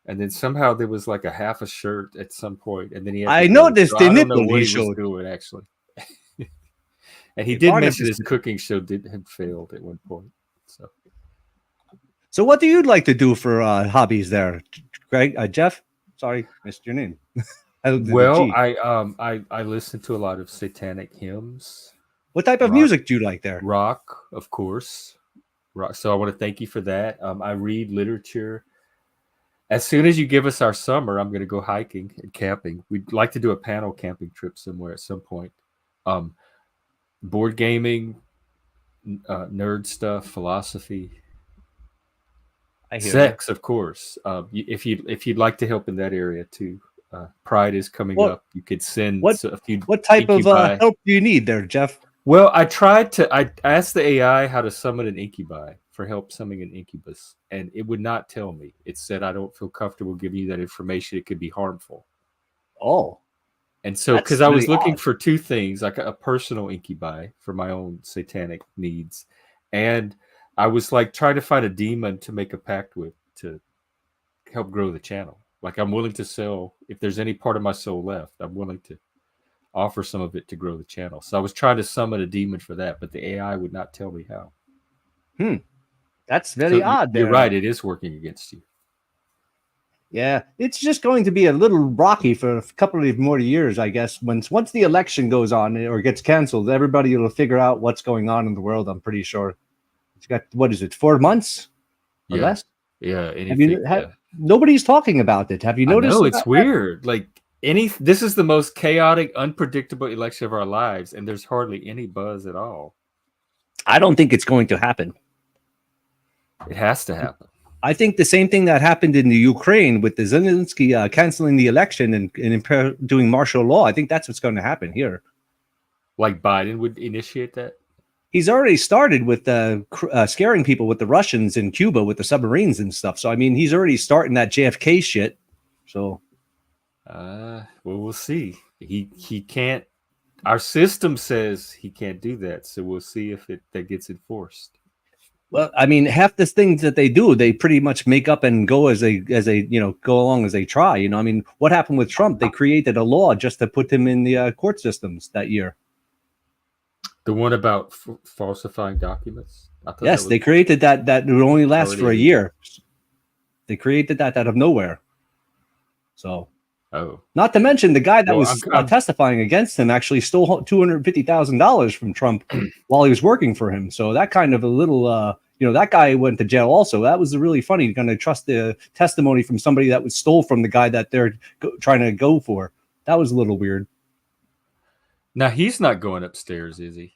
and then somehow there was like a half a shirt at some point, and then he. I noticed the I don't know nipple what he he showed. was doing actually. And he Hey, did Barnabas mention his cooking show had failed at one point. So what do you like to do for hobbies there, Greg? Jeff? Sorry, missed your name. Well, I listen to a lot of satanic hymns. What type of music do you like there? Rock, of course. Rock. So I want to thank you for that. I read literature. As soon as you give us our summer, I'm going to go hiking and camping. We'd like to do a panel camping trip somewhere at some point. Board gaming, nerd stuff, philosophy, sex, of course. If you'd like to help in that area too, Pride is coming up. You could send a few. What type of help do you need there, Jeff? Well, I asked the AI how to summon an incubi for help summoning an incubus, and it would not tell me. It said, I don't feel comfortable giving you that information. It could be harmful. Oh. And so, because I was looking for two things, like a personal incubi for my own satanic needs, and I was like trying to find a demon to make a pact with to help grow the channel. Like I'm willing to sell, if there's any part of my soul left, I'm willing to offer some of it to grow the channel. So I was trying to summon a demon for that, but the AI would not tell me how. That's very odd. You're right. It is working against you. Yeah, it's just going to be a little rocky for a couple of more years, I guess. Once the election goes on or gets canceled, everybody will figure out what's going on in the world. I'm pretty sure. It's got, what is it, 4 months or less? Yeah. Nobody's talking about it. Have you noticed? No, it's weird. Like this is the most chaotic, unpredictable election of our lives, and there's hardly any buzz at all. I don't think it's going to happen. It has to happen. I think the same thing that happened in the Ukraine with the Zelensky canceling the election and doing martial law. I think that's what's going to happen here. Like Biden would initiate that? He's already started with scaring people with the Russians in Cuba with the submarines and stuff. So, I mean, he's already starting that JFK shit. So, well, we'll see. He can't. Our system says he can't do that. So we'll see if that gets enforced. Well, I mean, half the things that they do, they pretty much make up and go as they go along as they try. I mean, what happened with Trump? They created a law just to put him in the court systems that year. The one about falsifying documents? Yes, they created that would only last for a year. They created that out of nowhere. So, not to mention the guy that was testifying against him actually stole $250,000 from Trump while he was working for him. So that kind of a little, that guy went to jail also. That was really funny. You're going to trust the testimony from somebody that was stole from the guy that they're trying to go for. That was a little weird. Now he's not going upstairs, is he?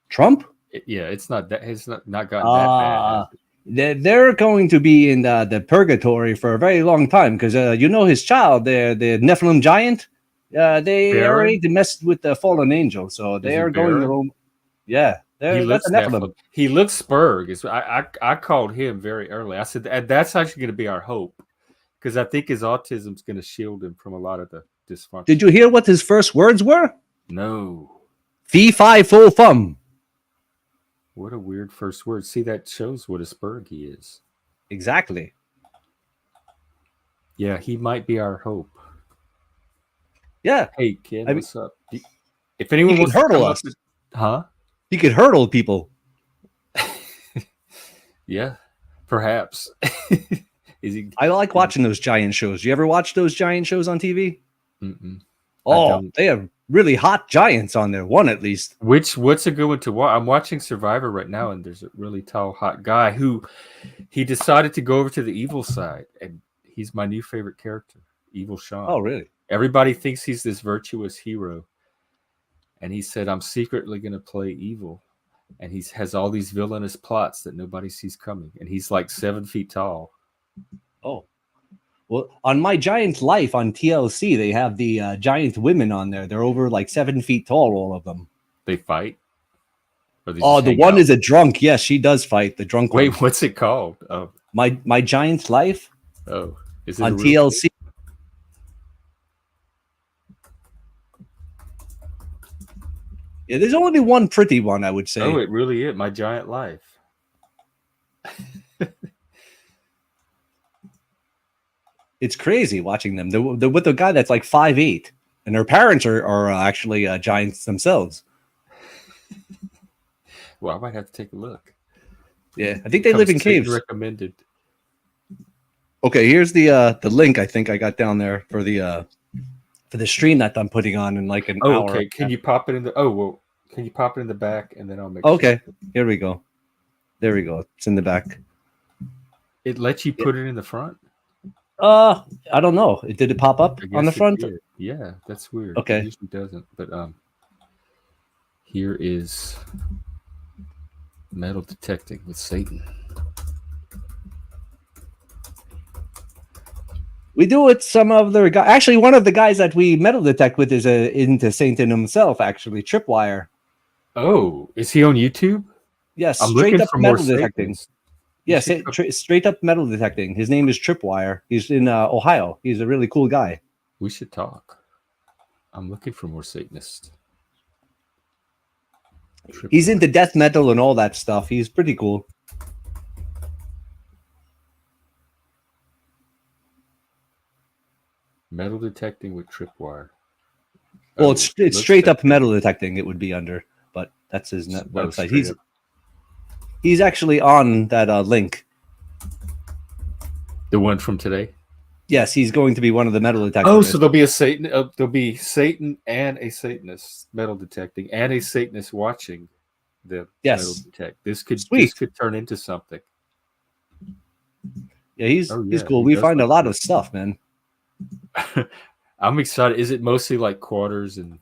Trump? Yeah, it's not that. It's not gotten that bad. They're going to be in the purgatory for a very long time because his child, the Nephilim giant, they Baron? already messed with the fallen angel, so they are going their own. Yeah, he looks Nephilim. He looks Spurg. I called him very early. I said that's actually going to be our hope because I think his autism's going to shield him from a lot of the dysfunction. Did you hear what his first words were? No. Fee fi fo fum. What a weird first word. See, that shows what a Spurg he is. Exactly. Yeah, he might be our hope. Yeah. Hey, kid, what's up? If anyone wants to hurdle us, he could hurdle people. Yeah, perhaps. I like watching those giant shows. You ever watch those giant shows on TV? Mm-mm. Oh, they have really hot giants on there. One at least. What's a good one to watch? I'm watching Survivor right now, and there's a really tall, hot guy who he decided to go over to the evil side, and he's my new favorite character, Evil Sean. Oh, really? Everybody thinks he's this virtuous hero, and he said, "I'm secretly going to play evil," and he has all these villainous plots that nobody sees coming, and he's like 7 feet tall. Oh. Well, on My Giant Life on TLC, they have the giant women on there. They're over like 7 feet tall, all of them. They fight? Oh, the one is a drunk. Yes, she does fight. The drunk one. Wait, what's it called? Oh, My Giant Life? Oh, is it on TLC? Thing? Yeah, there's only one pretty one, I would say. Oh, it really is. My Giant Life. It's crazy watching them. They're with a guy that's like 5'8", and their parents are actually giants themselves. Well, I might have to take a look. Yeah, I think they live in caves. Recommended. Okay, here's the link I think I got down there for the stream that I'm putting on in like an hour. Okay, can you pop it in the? Oh, well, can you pop it in the back and then I'll make. Okay, sure. Here we go. There we go. It's in the back. It lets you put it in the front. I don't know. Did it pop up on the front? Yeah, that's weird. Okay, it usually doesn't. But here is metal detecting with Satan. We do it. Some other guy. Actually, one of the guys that we metal detect with is into Satan himself. Actually, Tripwire. Oh, is he on YouTube? Yes, I'm straight up for metal detecting. Yes, straight up metal detecting. His name is Tripwire. He's in Ohio. He's a really cool guy. We should talk. I'm looking for more Satanists. He's into death metal and all that stuff. He's pretty cool. Metal detecting with Tripwire. Well, it's straight up metal detecting. It would be under, but that's his website. He's actually on that link. The one from today. Yes, he's going to be one of the metal detectors. Oh, so there'll be a Satan. There'll be Satan and a Satanist metal detecting, and a Satanist watching the metal detect. This could turn into something. Yeah, he's cool. We find a lot of stuff, man. I'm excited. Is it mostly like quarters and?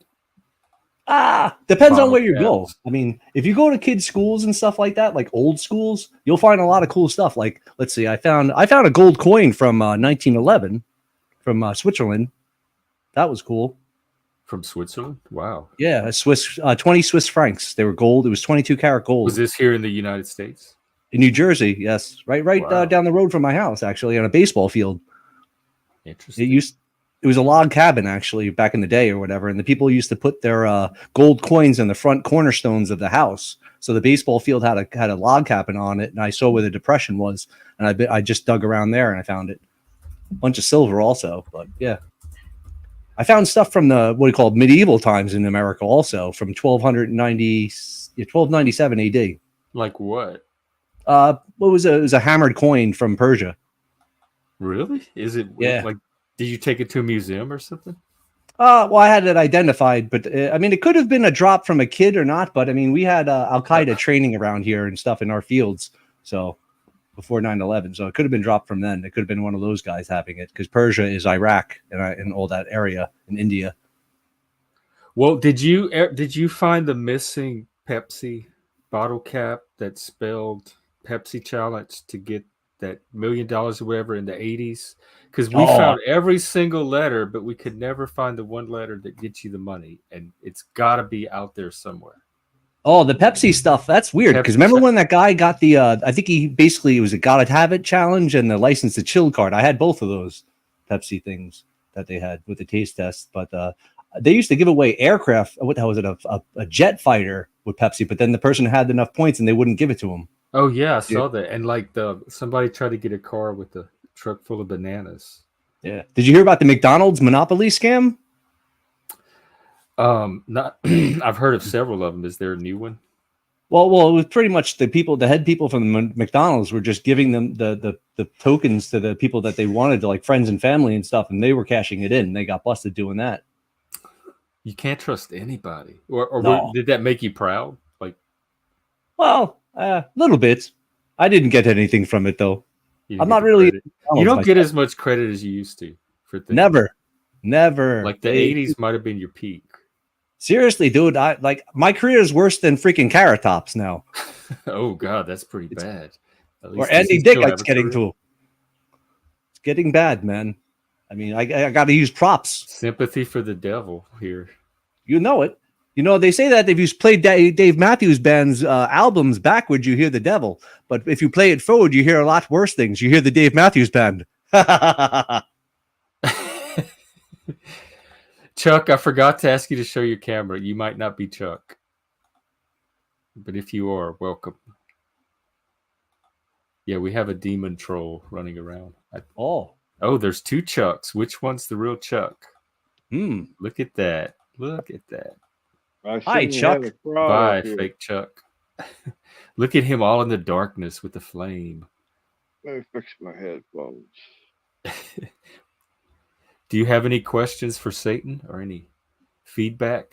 Depends on where you go. I mean, if you go to kids' schools and stuff like that, like old schools, you'll find a lot of cool stuff. Like, let's see, I found a gold coin from 1911 from Switzerland. That was cool. From Switzerland? Wow. Yeah, 20 Swiss francs. They were gold. It was 22 karat gold. Was this here in the United States? In New Jersey, yes. Right wow. Down the road from my house, actually, on a baseball field. Interesting. It was a log cabin, actually, back in the day or whatever, and the people used to put their gold coins in the front cornerstones of the house. So the baseball field had a log cabin on it, and I saw where the depression was, and I just dug around there and I found it. A bunch of silver also, but yeah. I found stuff from the what we call medieval times in America also, from 1297 AD. Like what? It was a hammered coin from Persia. Really? Is it yeah. Like, did you take it to a museum or something? Well, I had it identified, but I mean, it could have been a drop from a kid or not. But I mean, we had Al Qaeda training around here and stuff in our fields. So before 9/11, so it could have been dropped from then. It could have been one of those guys having it because Persia is Iraq and all that area in India. Well, did you find the missing Pepsi bottle cap that spelled Pepsi challenge to get that $1 million or whatever in the 80s? Because we found every single letter, but we could never find the one letter that gets you the money, and it's got to be out there somewhere. Oh, the Pepsi stuff. That's weird. Because remember when that guy got the, I think he basically, it was a gotta have it challenge and the license to chill card. I had both of those Pepsi things that they had with the taste test. But they used to give away aircraft. What the hell was it? A jet fighter with Pepsi. But then the person had enough points and they wouldn't give it to him. Oh, yeah, I saw that. And like somebody tried to get a car with a truck full of bananas. Yeah. Did you hear about the McDonald's Monopoly scam? Not. I've heard of several of them. Is there a new one? Well, it was pretty much the head people from the McDonald's were just giving them the tokens to the people that they wanted to, like friends and family and stuff, and they were cashing it in. They got busted doing that. You can't trust anybody. Or No. did that make you proud? Like, well, a little bit. I didn't get anything from it though. I'm not really. You don't get as much credit as you used to for things. Never. Like the 80s might have been your peak. Seriously, dude. My career is worse than freaking Carrot Tops now. Oh God, that's pretty bad. Or Andy Dick, it's getting to. It's getting bad, man. I mean, I got to use props. Sympathy for the devil here. You know it. You know, they say that if you play Dave Matthews Band's albums backwards, you hear the devil. But if you play it forward, you hear a lot worse things. You hear the Dave Matthews Band. Chuck, I forgot to ask you to show your camera. You might not be Chuck. But if you are, welcome. Yeah, we have a demon troll running around. Oh, there's two Chucks. Which one's the real Chuck? Look at that. Look at that. Hi, Chuck. Bye, fake Chuck. Look at him all in the darkness with the flame. Let me fix my headphones. Do you have any questions for Satan or any feedback?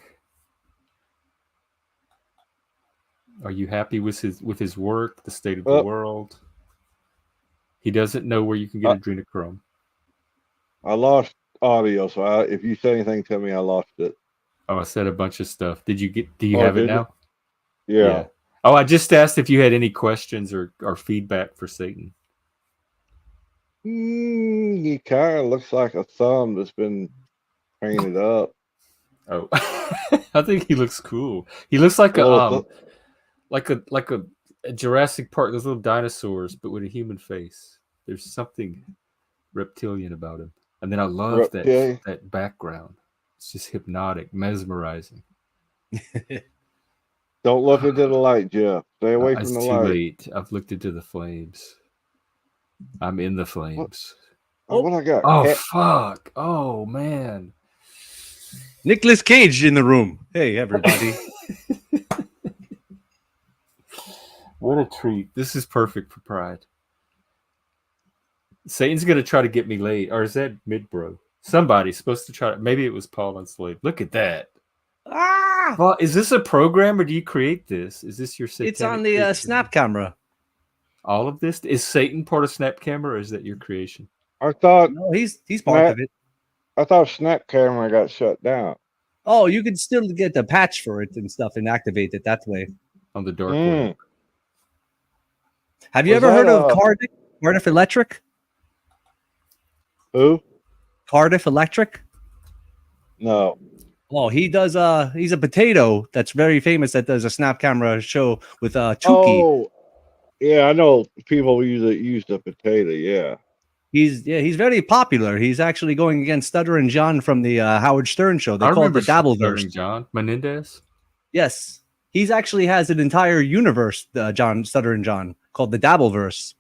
Are you happy with his work, the state of the world? He doesn't know where you can get adrenochrome. I lost audio, so if you say anything to me, I lost it. Oh, I said a bunch of stuff. Do you have it now? Yeah. Oh, I just asked if you had any questions or feedback for Satan. He kind of looks like a thumb that's been painted up. Oh, I think he looks cool. He looks like a Jurassic Park, those little dinosaurs, but with a human face. There's something reptilian about him. And then I love that background. It's just hypnotic, mesmerizing. Don't look into the light, Jeff. Stay away from the light. It's too late. I've looked into the flames. I'm in the flames. What I got? Oh, fuck. Oh, man. Nicolas Cage in the room. Hey, everybody. What a treat. This is perfect for Pride. Satan's going to try to get me late. Or is that Midbro? Somebody's supposed to try. Maybe it was Paul Unslave. Look at that. Well, is this a program or do you create this? Is this your satanic? It's on the Snap camera. All of this? Is Satan part of Snap camera or is that your creation? I thought he's part of it. I thought Snap camera got shut down. Oh, you can still get the patch for it and stuff and activate it that way. On the dark web. Have you ever heard of Cardiff Electric? Who? Cardiff Electric? No. Oh, he does. He's a potato that's very famous that does a Snap camera show with Tukey. Oh, yeah, I know people use the potato. Yeah. He's very popular. He's actually going against Stuttering John from the Howard Stern show. They call it the Dabbleverse. John Menendez. Yes, he's actually has an entire universe. Stuttering John called the Dabbleverse.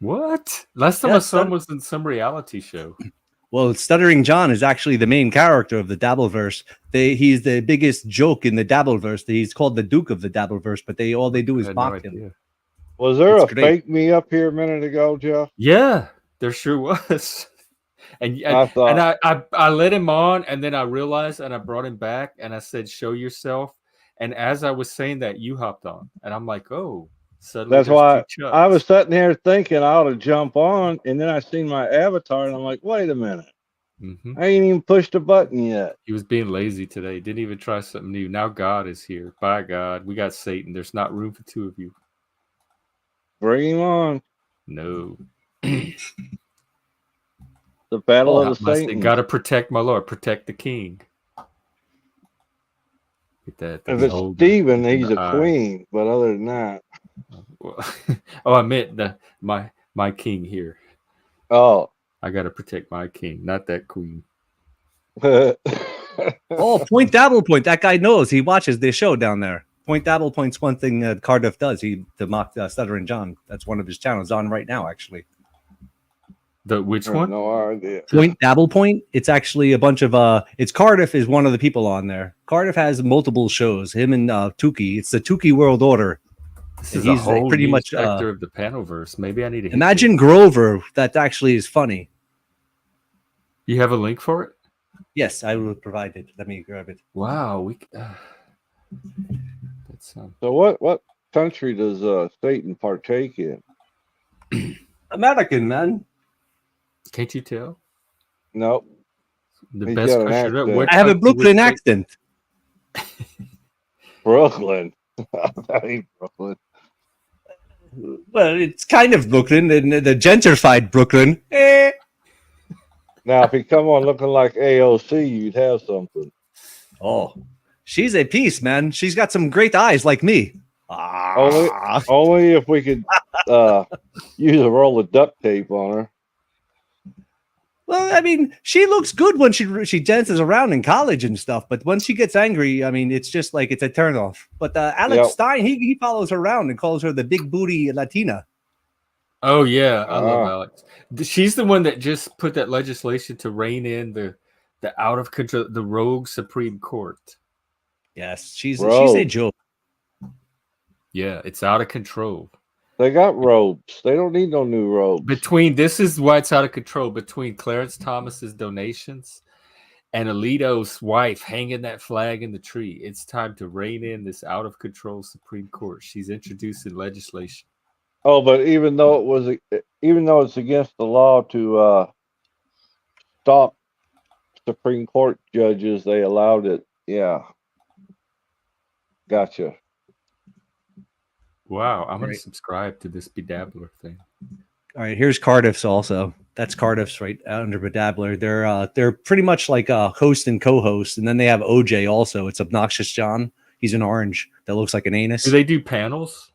What? Last time I saw him was in some reality show. Well, Stuttering John is actually the main character of the Dabbleverse. He's the biggest joke in the Dabbleverse. He's called the Duke of the Dabbleverse, but all they do is mock him. Was there a fake me up here a minute ago, Jeff? Yeah, there sure was. And I thought I let him on, and then I realized, and I brought him back, and I said, "Show yourself." And as I was saying that, you hopped on, and I'm like, "Oh!" Suddenly, that's there's two why I was Chucks. sitting here thinking I ought to jump on, and then I seen my avatar, and I'm like, wait a minute, Hmm. I ain't even pushed a button yet. He was being lazy today. Didn't even try something new. Now God is here. By God, we got Satan. There's not room for two of you. Bring him on. No. The battle Oh, of the Satans. Got to protect my Lord. Protect the King. Get that. The If it's beholder Stephen, in he's the a eye. queen. But other than that, Well, oh, I meant my king here. oh. I got to protect my king, not that queen. oh, Point Dabble Point. That guy knows. He watches this show down there. Point Dabble Point's one thing Cardiff does. He to mock Stuttering John. That's one of his channels on right now, actually. The which one? No idea. Point Dabble Point. It's actually a bunch of it's Cardiff is one of the people on there. Cardiff has multiple shows. Him and Tukey. It's the Tukey World Order. This And is a he's like whole pretty new much sector of the Panoverse. Maybe I need to hit imagine this. Grover. That actually is funny. You have a link for it? Yes, I will provide it. Let me grab it. Wow, that's So what country does Satan partake in? American man. can't you tell? Nope. The He's best got an country. accent. What I have a country would Brooklyn Satan- accent. Brooklyn. That ain't Brooklyn. Well, it's kind of Brooklyn, and the gentrified Brooklyn. Now, if he come on looking like AOC, you'd have something. Oh, she's a piece, man. She's got some great eyes like me. Only if we could use a roll of duct tape on her. Well, I mean, she looks good when she dances around in college and stuff, but when she gets angry, I mean, it's just like it's a turnoff. But Alex Stein, he follows her around and calls her the big booty Latina. Oh yeah, I love Alex. She's the one that just put that legislation to rein in the out of control, the rogue Supreme Court. Yes, she's a joke. Yeah, it's out of control. They got robes. They don't need no new robes. This is why it's out of control. Between Clarence Thomas's donations and Alito's wife hanging that flag in the tree, it's time to rein in this out of control Supreme Court. She's introducing legislation. Oh, but even though it's against the law to stop Supreme Court judges, they allowed it. Yeah. Gotcha. Wow, I'm gonna subscribe to this Bedabbler thing. All right, here's Cardiff's also. That's Cardiff's right under Bedabbler. They're pretty much like a host and co-host, and then they have OJ also. It's Obnoxious John. He's an orange that looks like an anus. Do they do panels?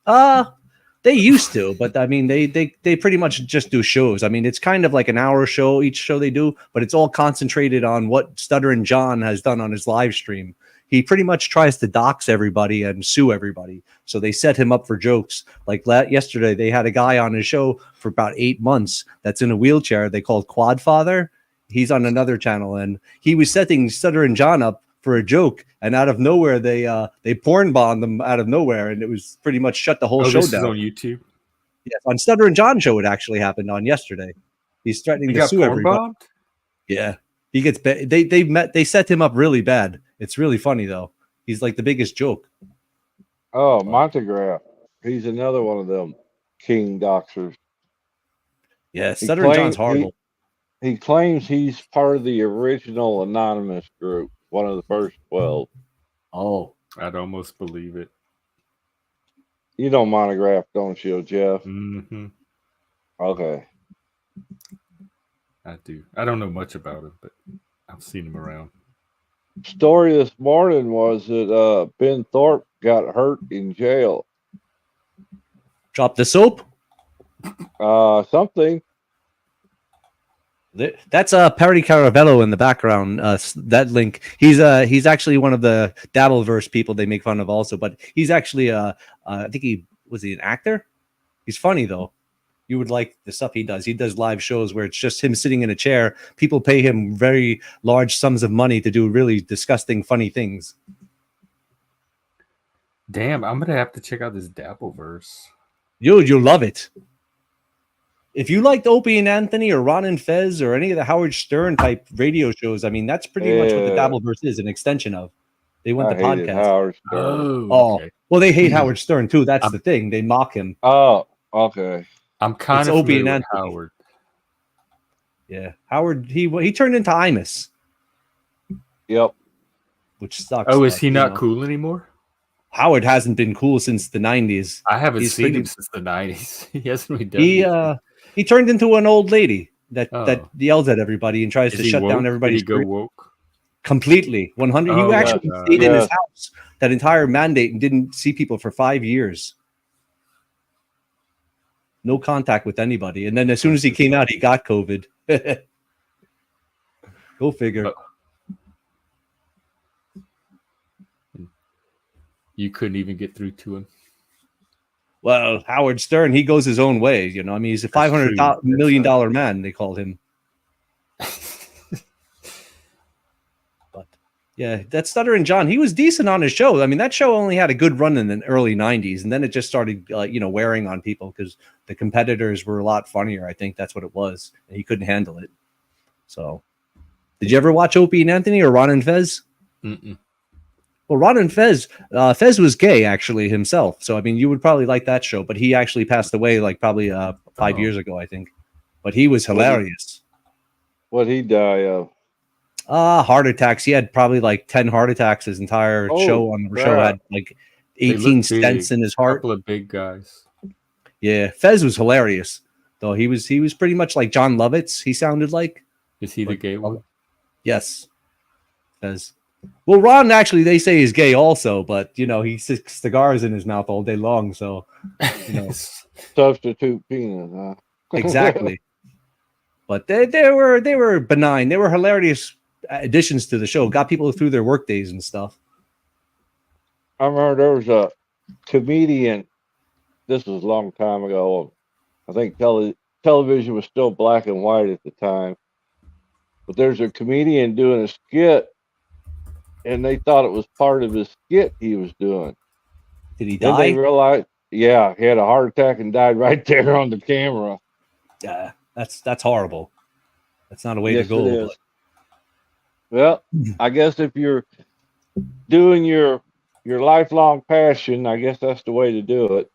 They used to, but I mean, they pretty much just do shows. I mean, it's kind of like an hour show each show they do, but it's all concentrated on what Stuttering John has done on his live stream. He pretty much tries to dox everybody and sue everybody. So they set him up for jokes. Like yesterday, they had a guy on his show for about 8 months that's in a wheelchair. They called Quad Father. He's on another channel, and he was setting Stuttering John up for a joke, and out of nowhere they porn bombed them out of nowhere, and it was pretty much shut the whole show this down. is on YouTube. Yes, on Stuttering John show it actually happened on yesterday. He's threatening to sue everybody. Bombed? Yeah, he gets they set him up really bad. It's really funny though. He's like the biggest joke. Oh, Montegraph. He's another one of them king doxers. Yeah, Stuttering John's horrible. He claims he's part of the original anonymous group, one of the first 12. Oh, I'd almost believe it. You know Montegraph, don't you, Jeff? Mm-hmm. Okay. I do. I don't know much about him, but I've seen him around. Story this morning was that Ben Thorpe got hurt in jail. Drop the soap. Something. That's Perry Caravello in the background. That link. He's actually one of the Dabbleverse people they make fun of also, but he's actually I think he an actor. He's funny though. You would like the stuff he does. He does live shows where it's just him sitting in a chair. People pay him very large sums of money to do really disgusting, funny things. Damn, I'm gonna have to check out this Dabbleverse. You'll love it. if you liked Opie and Anthony or Ron and Fez or any of the Howard Stern type radio shows, I mean, that's pretty much what the Yeah. Dabbleverse is, an extension of. They went I to hated podcast. Howard Stern. Oh, okay. well, they hate Howard Stern too. That's I'm- the thing. They mock him. Oh, okay. I'm kind It's of Opie familiar and with Anthony. Howard. Yeah, Howard. He turned into Imus, Yep. which sucks. Oh, is but, he you not know. cool anymore? Howard hasn't been cool since the 90s. I haven't He's seen pretty- him since the 90s. He hasn't really done He anything. he turned into an old lady that Oh. yells at everybody and tries Is to he shut woke? down Did everybody's he go career. woke? Completely 100. Oh, He actually yeah. stayed in his Yes. house that entire mandate and didn't see people for 5 years. No contact with anybody, and then as soon as he came out, he got COVID. Go figure. You couldn't even get through to him. Well, Howard Stern, he goes his own way. You know, I mean, he's a That's $500 true. million That's man. They called him. But yeah, that Stuttering John, he was decent on his show. I mean, that show only had a good run in the early 90s, and then it just started, wearing on people because the competitors were a lot funnier. I think that's what it was, and he couldn't handle it. So, did you ever watch Opie and Anthony or Ron and Fez? Mm-mm. Well, Ron and Fez, Fez was gay actually himself. So, I mean, you would probably like that show, but he actually passed away like probably 5 years ago, I think. But he was hilarious. What'd he die of? Heart attacks. He had probably like 10 heart attacks. His entire Oh, show on the show crap. had like They 18 look big. stents in his heart. Couple of big guys. Yeah, Fez was hilarious. Though he was pretty much like John Lovitz, he sounded like. Is he the Like, gay one? Yes. Fez. Well, Ron actually they say he's gay also, but he sticks cigars in his mouth all day long, so Substitute penis, huh? exactly. But they were benign. They were hilarious additions to the show. Got people through their work days and stuff. I remember there was a comedian. This was a long time ago. I think television was still black and white at the time. But there's a comedian doing a skit, and they thought it was part of his skit he was doing. Did he Then they die? realized, yeah, he had a heart attack and died right there on the camera. Yeah, that's horrible. That's not a way Yes, to go. it is. Well, I guess if you're doing your lifelong passion, I guess that's the way to do it.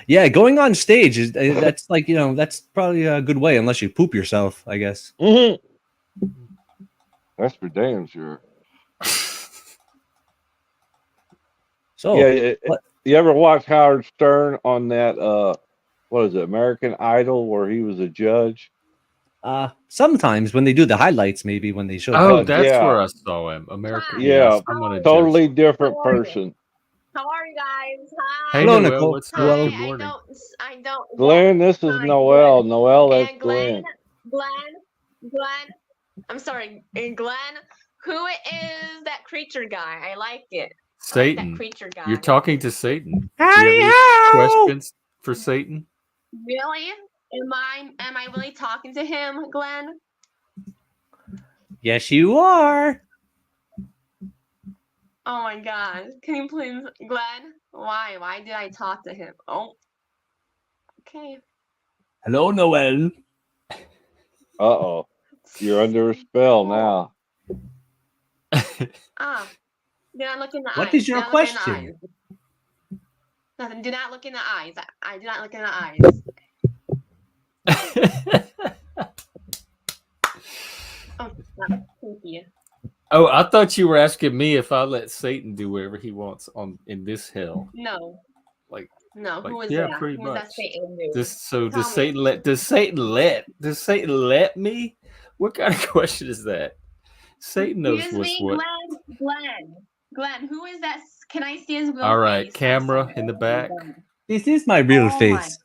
Yeah, going on stage is that's like that's probably a good way, unless you poop yourself, I guess. Mm-hmm. That's for damn sure. So Yeah, what- you ever watch Howard Stern on that what is it, American Idol, where he was a judge? sometimes when they do the highlights, maybe when they show. Oh, judge, that's yeah. where I saw him. American. Yeah, yes, I'm gonna Totally judge. different How are you? person. How are you guys? Hi. Hey, Hello, Noel, Nicole. what's Hi. up? Good morning. I don't. Glenn, this is Hi, Noel. Noel, that's And Glenn. Glenn. I'm sorry. And Glenn, who is that creature guy? I like it. I like Satan. that creature guy. You're talking to Satan. Howdy Do you have ho! any questions for Satan? Really? Am I really talking to him, Glenn? Yes, you are. Oh my God! Can you please, Glenn? Why? Why did I talk to him? Oh. Okay. Hello, Noel. Uh-oh. You're under a spell now. Ah. Do not look in the eyes. What is your Do not look in the question? eyes. Nothing. Do not look in the eyes. I do not look in the eyes. Oh, thank you. Oh, I thought you were asking me if I let Satan do whatever he wants in this hell. No. Like, No. Like, Who is yeah, that? pretty Who is that much. Satan dude? does Tell me. Satan let me? What kind of question is that? Satan knows Excuse what's me, what. Glenn, who is that? Can I see his real All right, face? I'm camera sorry. in the back. This is my real Oh my. face.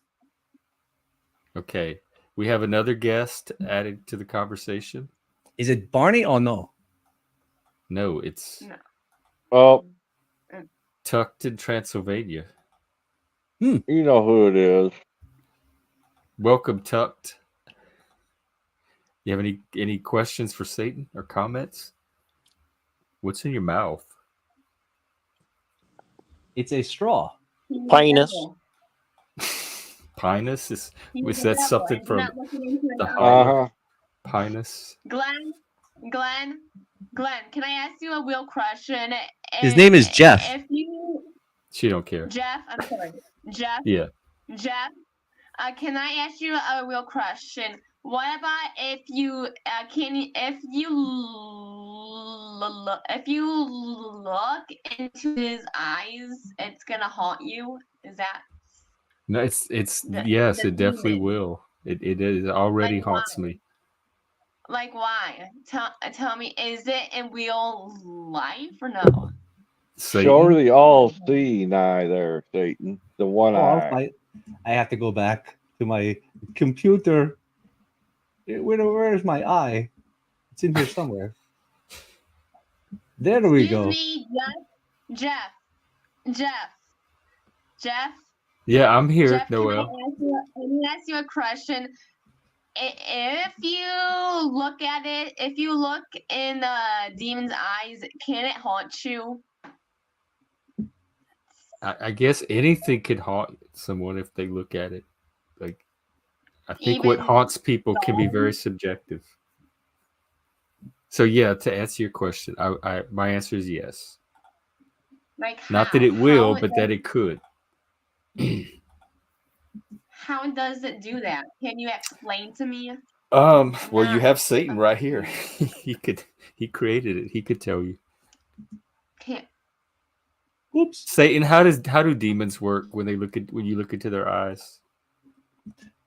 Okay, we have another guest added to the conversation. Is it Barney or no? No, it's No. Oh, tucked in Transylvania. you know who it is. Welcome, Tucked. You have any questions for Satan or comments? What's in your mouth? It's a straw. Be Penis. careful. Pinus is You was know that that something one. from Not looking into the it. Higher Uh-huh. Pinus? Glenn, can I ask you a real question? His name is Jeff. If you, She don't care. Jeff, I'm sorry, Jeff, Yeah. can I ask you a real question? What about if you look into his eyes, it's gonna haunt you? Is that No, it's the yes, it definitely demon? will. It is already Like haunts why? me. Like why? Tell me, is it in real life or no? Show her Satan? the all-seeing eye there, Satan. The one Oh, eye. I have to go back to my computer. Where's my eye? It's in here somewhere. There we Excuse go. me, Jeff. Yeah, I'm here, Jeff, Noel. let me ask you a question. If you look at it, if you look in the demon's eyes, can it haunt you? I guess anything could haunt someone if they look at it. Like I think what Even haunts people can be very dogs? subjective. So yeah, to answer your question, my answer is yes. Like Not that how? it will, but that it could. How does it do that? Can you explain to me? Well, you Not have Satan right here. He created it. He could tell you. can't. Oops. Satan, how do demons work when you look into their eyes?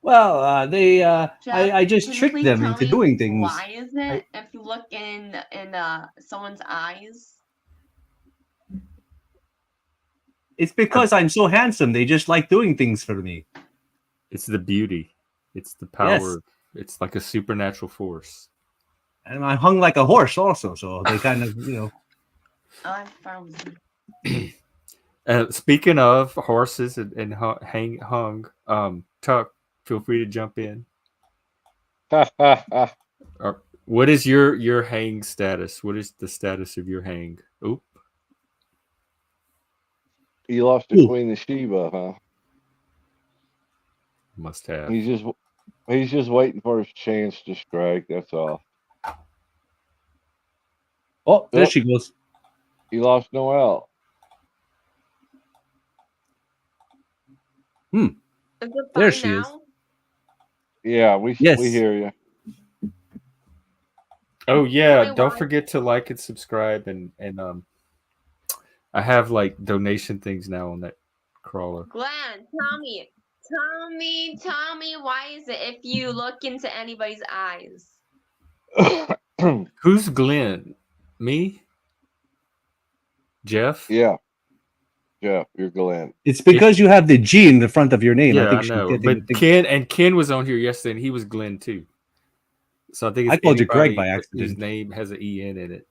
Well, Jeff, I just can you tricked please them tell into me doing things. why is it if you look in someone's eyes? It's because I'm so handsome. They just like doing things for me. It's the beauty. It's the Yes. power. It's like a supernatural force. And I'm hung like a horse also, so they kind of, I'm frozen. Speaking of horses and hung, Tuck, feel free to jump in. What is your hang status? What is the status of your hang? Oop. You lost the Ooh. Queen of Sheba, huh? Must have. He's just waiting for his chance to strike. That's all. Oh, there Yep. she goes. He lost Noel. Is it There fine she is. now? Yeah, we Yes. hear you. Oh yeah, Tell me don't why. forget to like and subscribe and I have like donation things now on that crawler. Glenn, tell me why is it if you look into anybody's eyes? Who's Glenn? Me? Jeff? Yeah, Jeff, you're Glenn. It's because you have the G in the front of your name. Yeah, I think I she's know. getting But Ken was on here yesterday and he was Glenn too. So I think it's I called you Greg anybody by whose accident. name has an EN in it.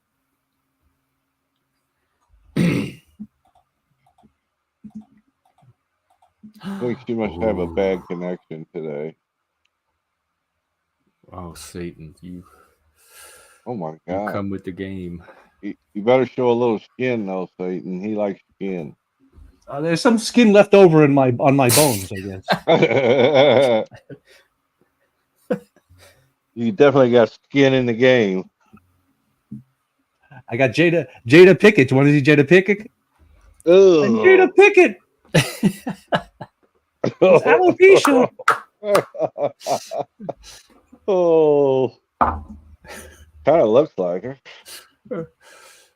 I think she must have a bad connection today. Oh, Satan, you Oh my God! come with the game. You better show a little skin, though, Satan. He likes skin. There's some skin left over on my bones, I guess. You definitely got skin in the game. I got Jada Pickett. You want to see Jada Pickett? And Jada Ugh. Pickett. It's alopecia. Oh, kind of looks like her.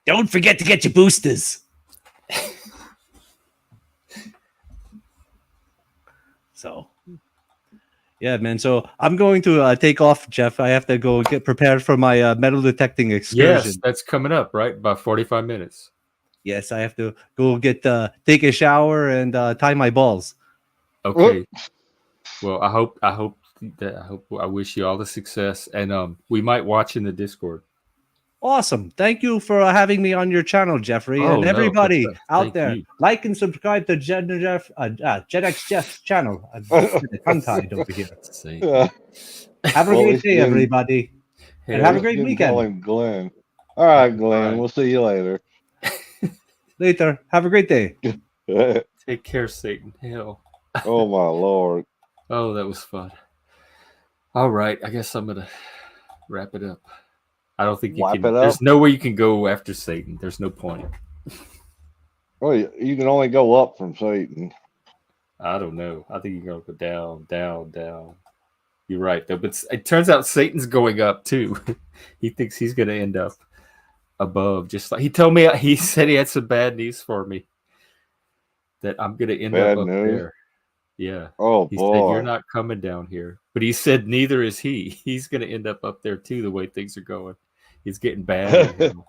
Don't forget to get your boosters. So, yeah, man. So I'm going to take off, Jeff. I have to go get prepared for my metal detecting excursion. Yes, that's coming up, right? About 45 minutes. Yes, I have to go get take a shower and tie my balls. Okay. Well, I wish you all the success, and we might watch in the Discord. Awesome. Thank you for having me on your channel, Jeffrey. Oh, and no, everybody out thank there, you. like and subscribe to JedX Jeff's channel. Tongue-tied over here. See. Have a Well, at great least day, you didn't- everybody. Hey, And have a At least great you didn't call weekend. him Glenn. All right, Glenn. All right. We'll see you later. Later. Have a great day. take care, Satan. Hell. Oh my Lord. Oh, that was fun. All right, I guess I'm gonna wrap it up. I don't think you Wrap can. it up? There's nowhere you can go after Satan. There's no point. Well, you can only go up from Satan. I don't know. I think you're gonna go down, down, down. You're right though, but it turns out Satan's going up too. He thinks he's gonna end up above. Just like he told me, he said he had some bad news for me. That I'm gonna end Bad up news? there. Yeah. Oh He said you're boy. not coming down here, but he said neither is he. He's gonna end up there too. The way things are going, it's getting bad. In hell.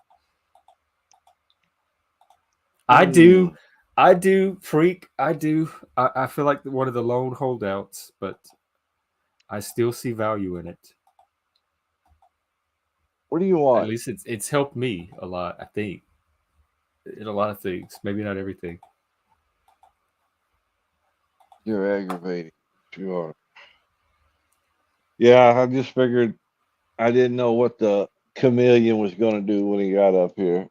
I do, freak. I do. I feel like one of the lone holdouts, but I still see value in it. What do you At want? least it's helped me a lot. I think in a lot of things, maybe not everything. You're aggravating. Sure. Yeah, I just figured I didn't know what the chameleon was going to do when he got up here.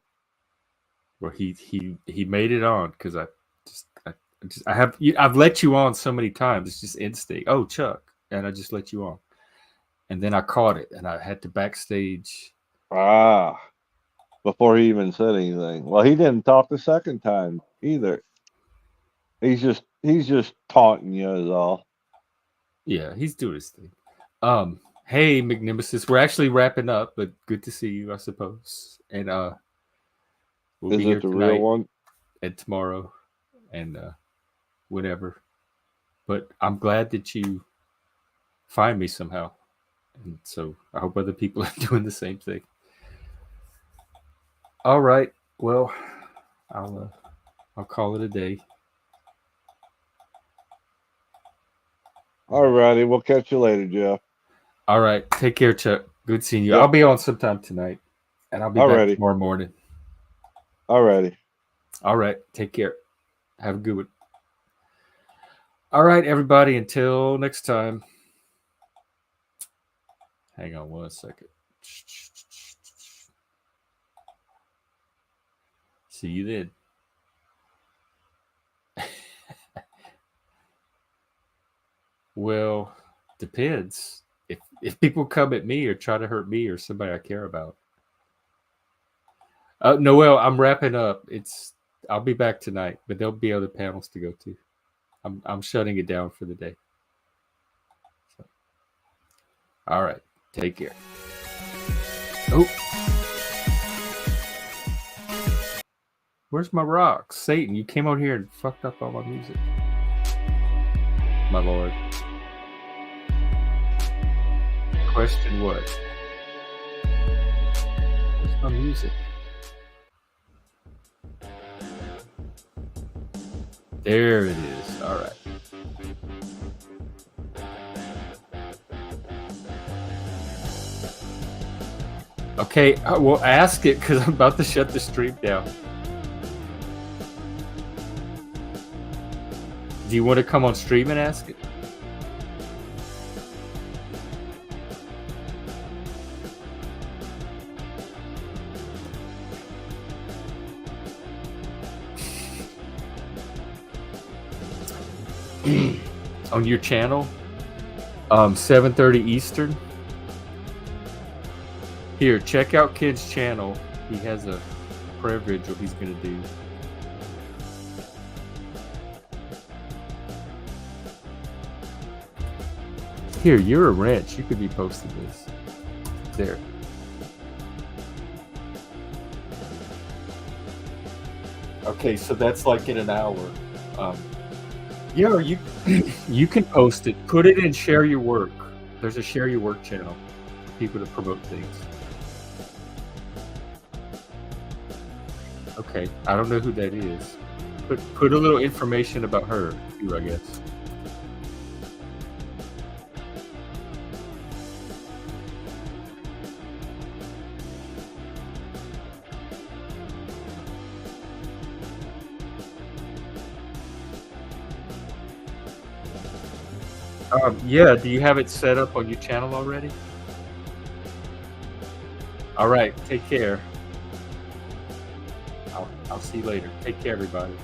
Well, he made it on because I've let you on so many times. It's just instinct. Oh, Chuck, and I just let you on, and then I caught it, and I had to backstage. Ah, before he even said anything. Well, he didn't talk the second time either. He's just taunting you is all. Yeah, he's doing his thing. Hey, McNemesis, we're actually wrapping up, but good to see you, I suppose. And we'll Is be here it the tonight real one? and tomorrow and whatever. But I'm glad that you find me somehow, and so I hope other people are doing the same thing. All right, well, I'll call it a day. All righty, we'll catch you later, Jeff. All right, take care, Chuck. Good seeing you. Yep. I'll be on sometime tonight, and I'll be back tomorrow morning. All righty. All right, take care. Have a good one. All right, everybody, until next time. Hang on one second. See you then. Well, depends. If people come at me or try to hurt me or somebody I care about. Noel, I'm wrapping up. I'll be back tonight, but there'll be other panels to go to. I'm shutting it down for the day. So, all right, take care. Oh, where's my rocks? Satan, you came out here and fucked up all my music. My lord. Question what? Where's my music? There it is. All right. Okay, well, ask it because I'm about to shut the stream down. Do you want to come on stream and ask it? On your channel, 7:30 Eastern. Here, check out Kid's channel. He has a prayer vigil he's gonna do. Here, you're a wrench. You could be posting this. There. Okay, so that's like in an hour. Yeah, you can post it. Put it in Share Your Work. There's a Share Your Work channel for people to promote things. Okay, I don't know who that is. Put a little information about her too, I guess. Yeah, do you have it set up on your channel already? All right, take care. I'll see you later. Take care, everybody.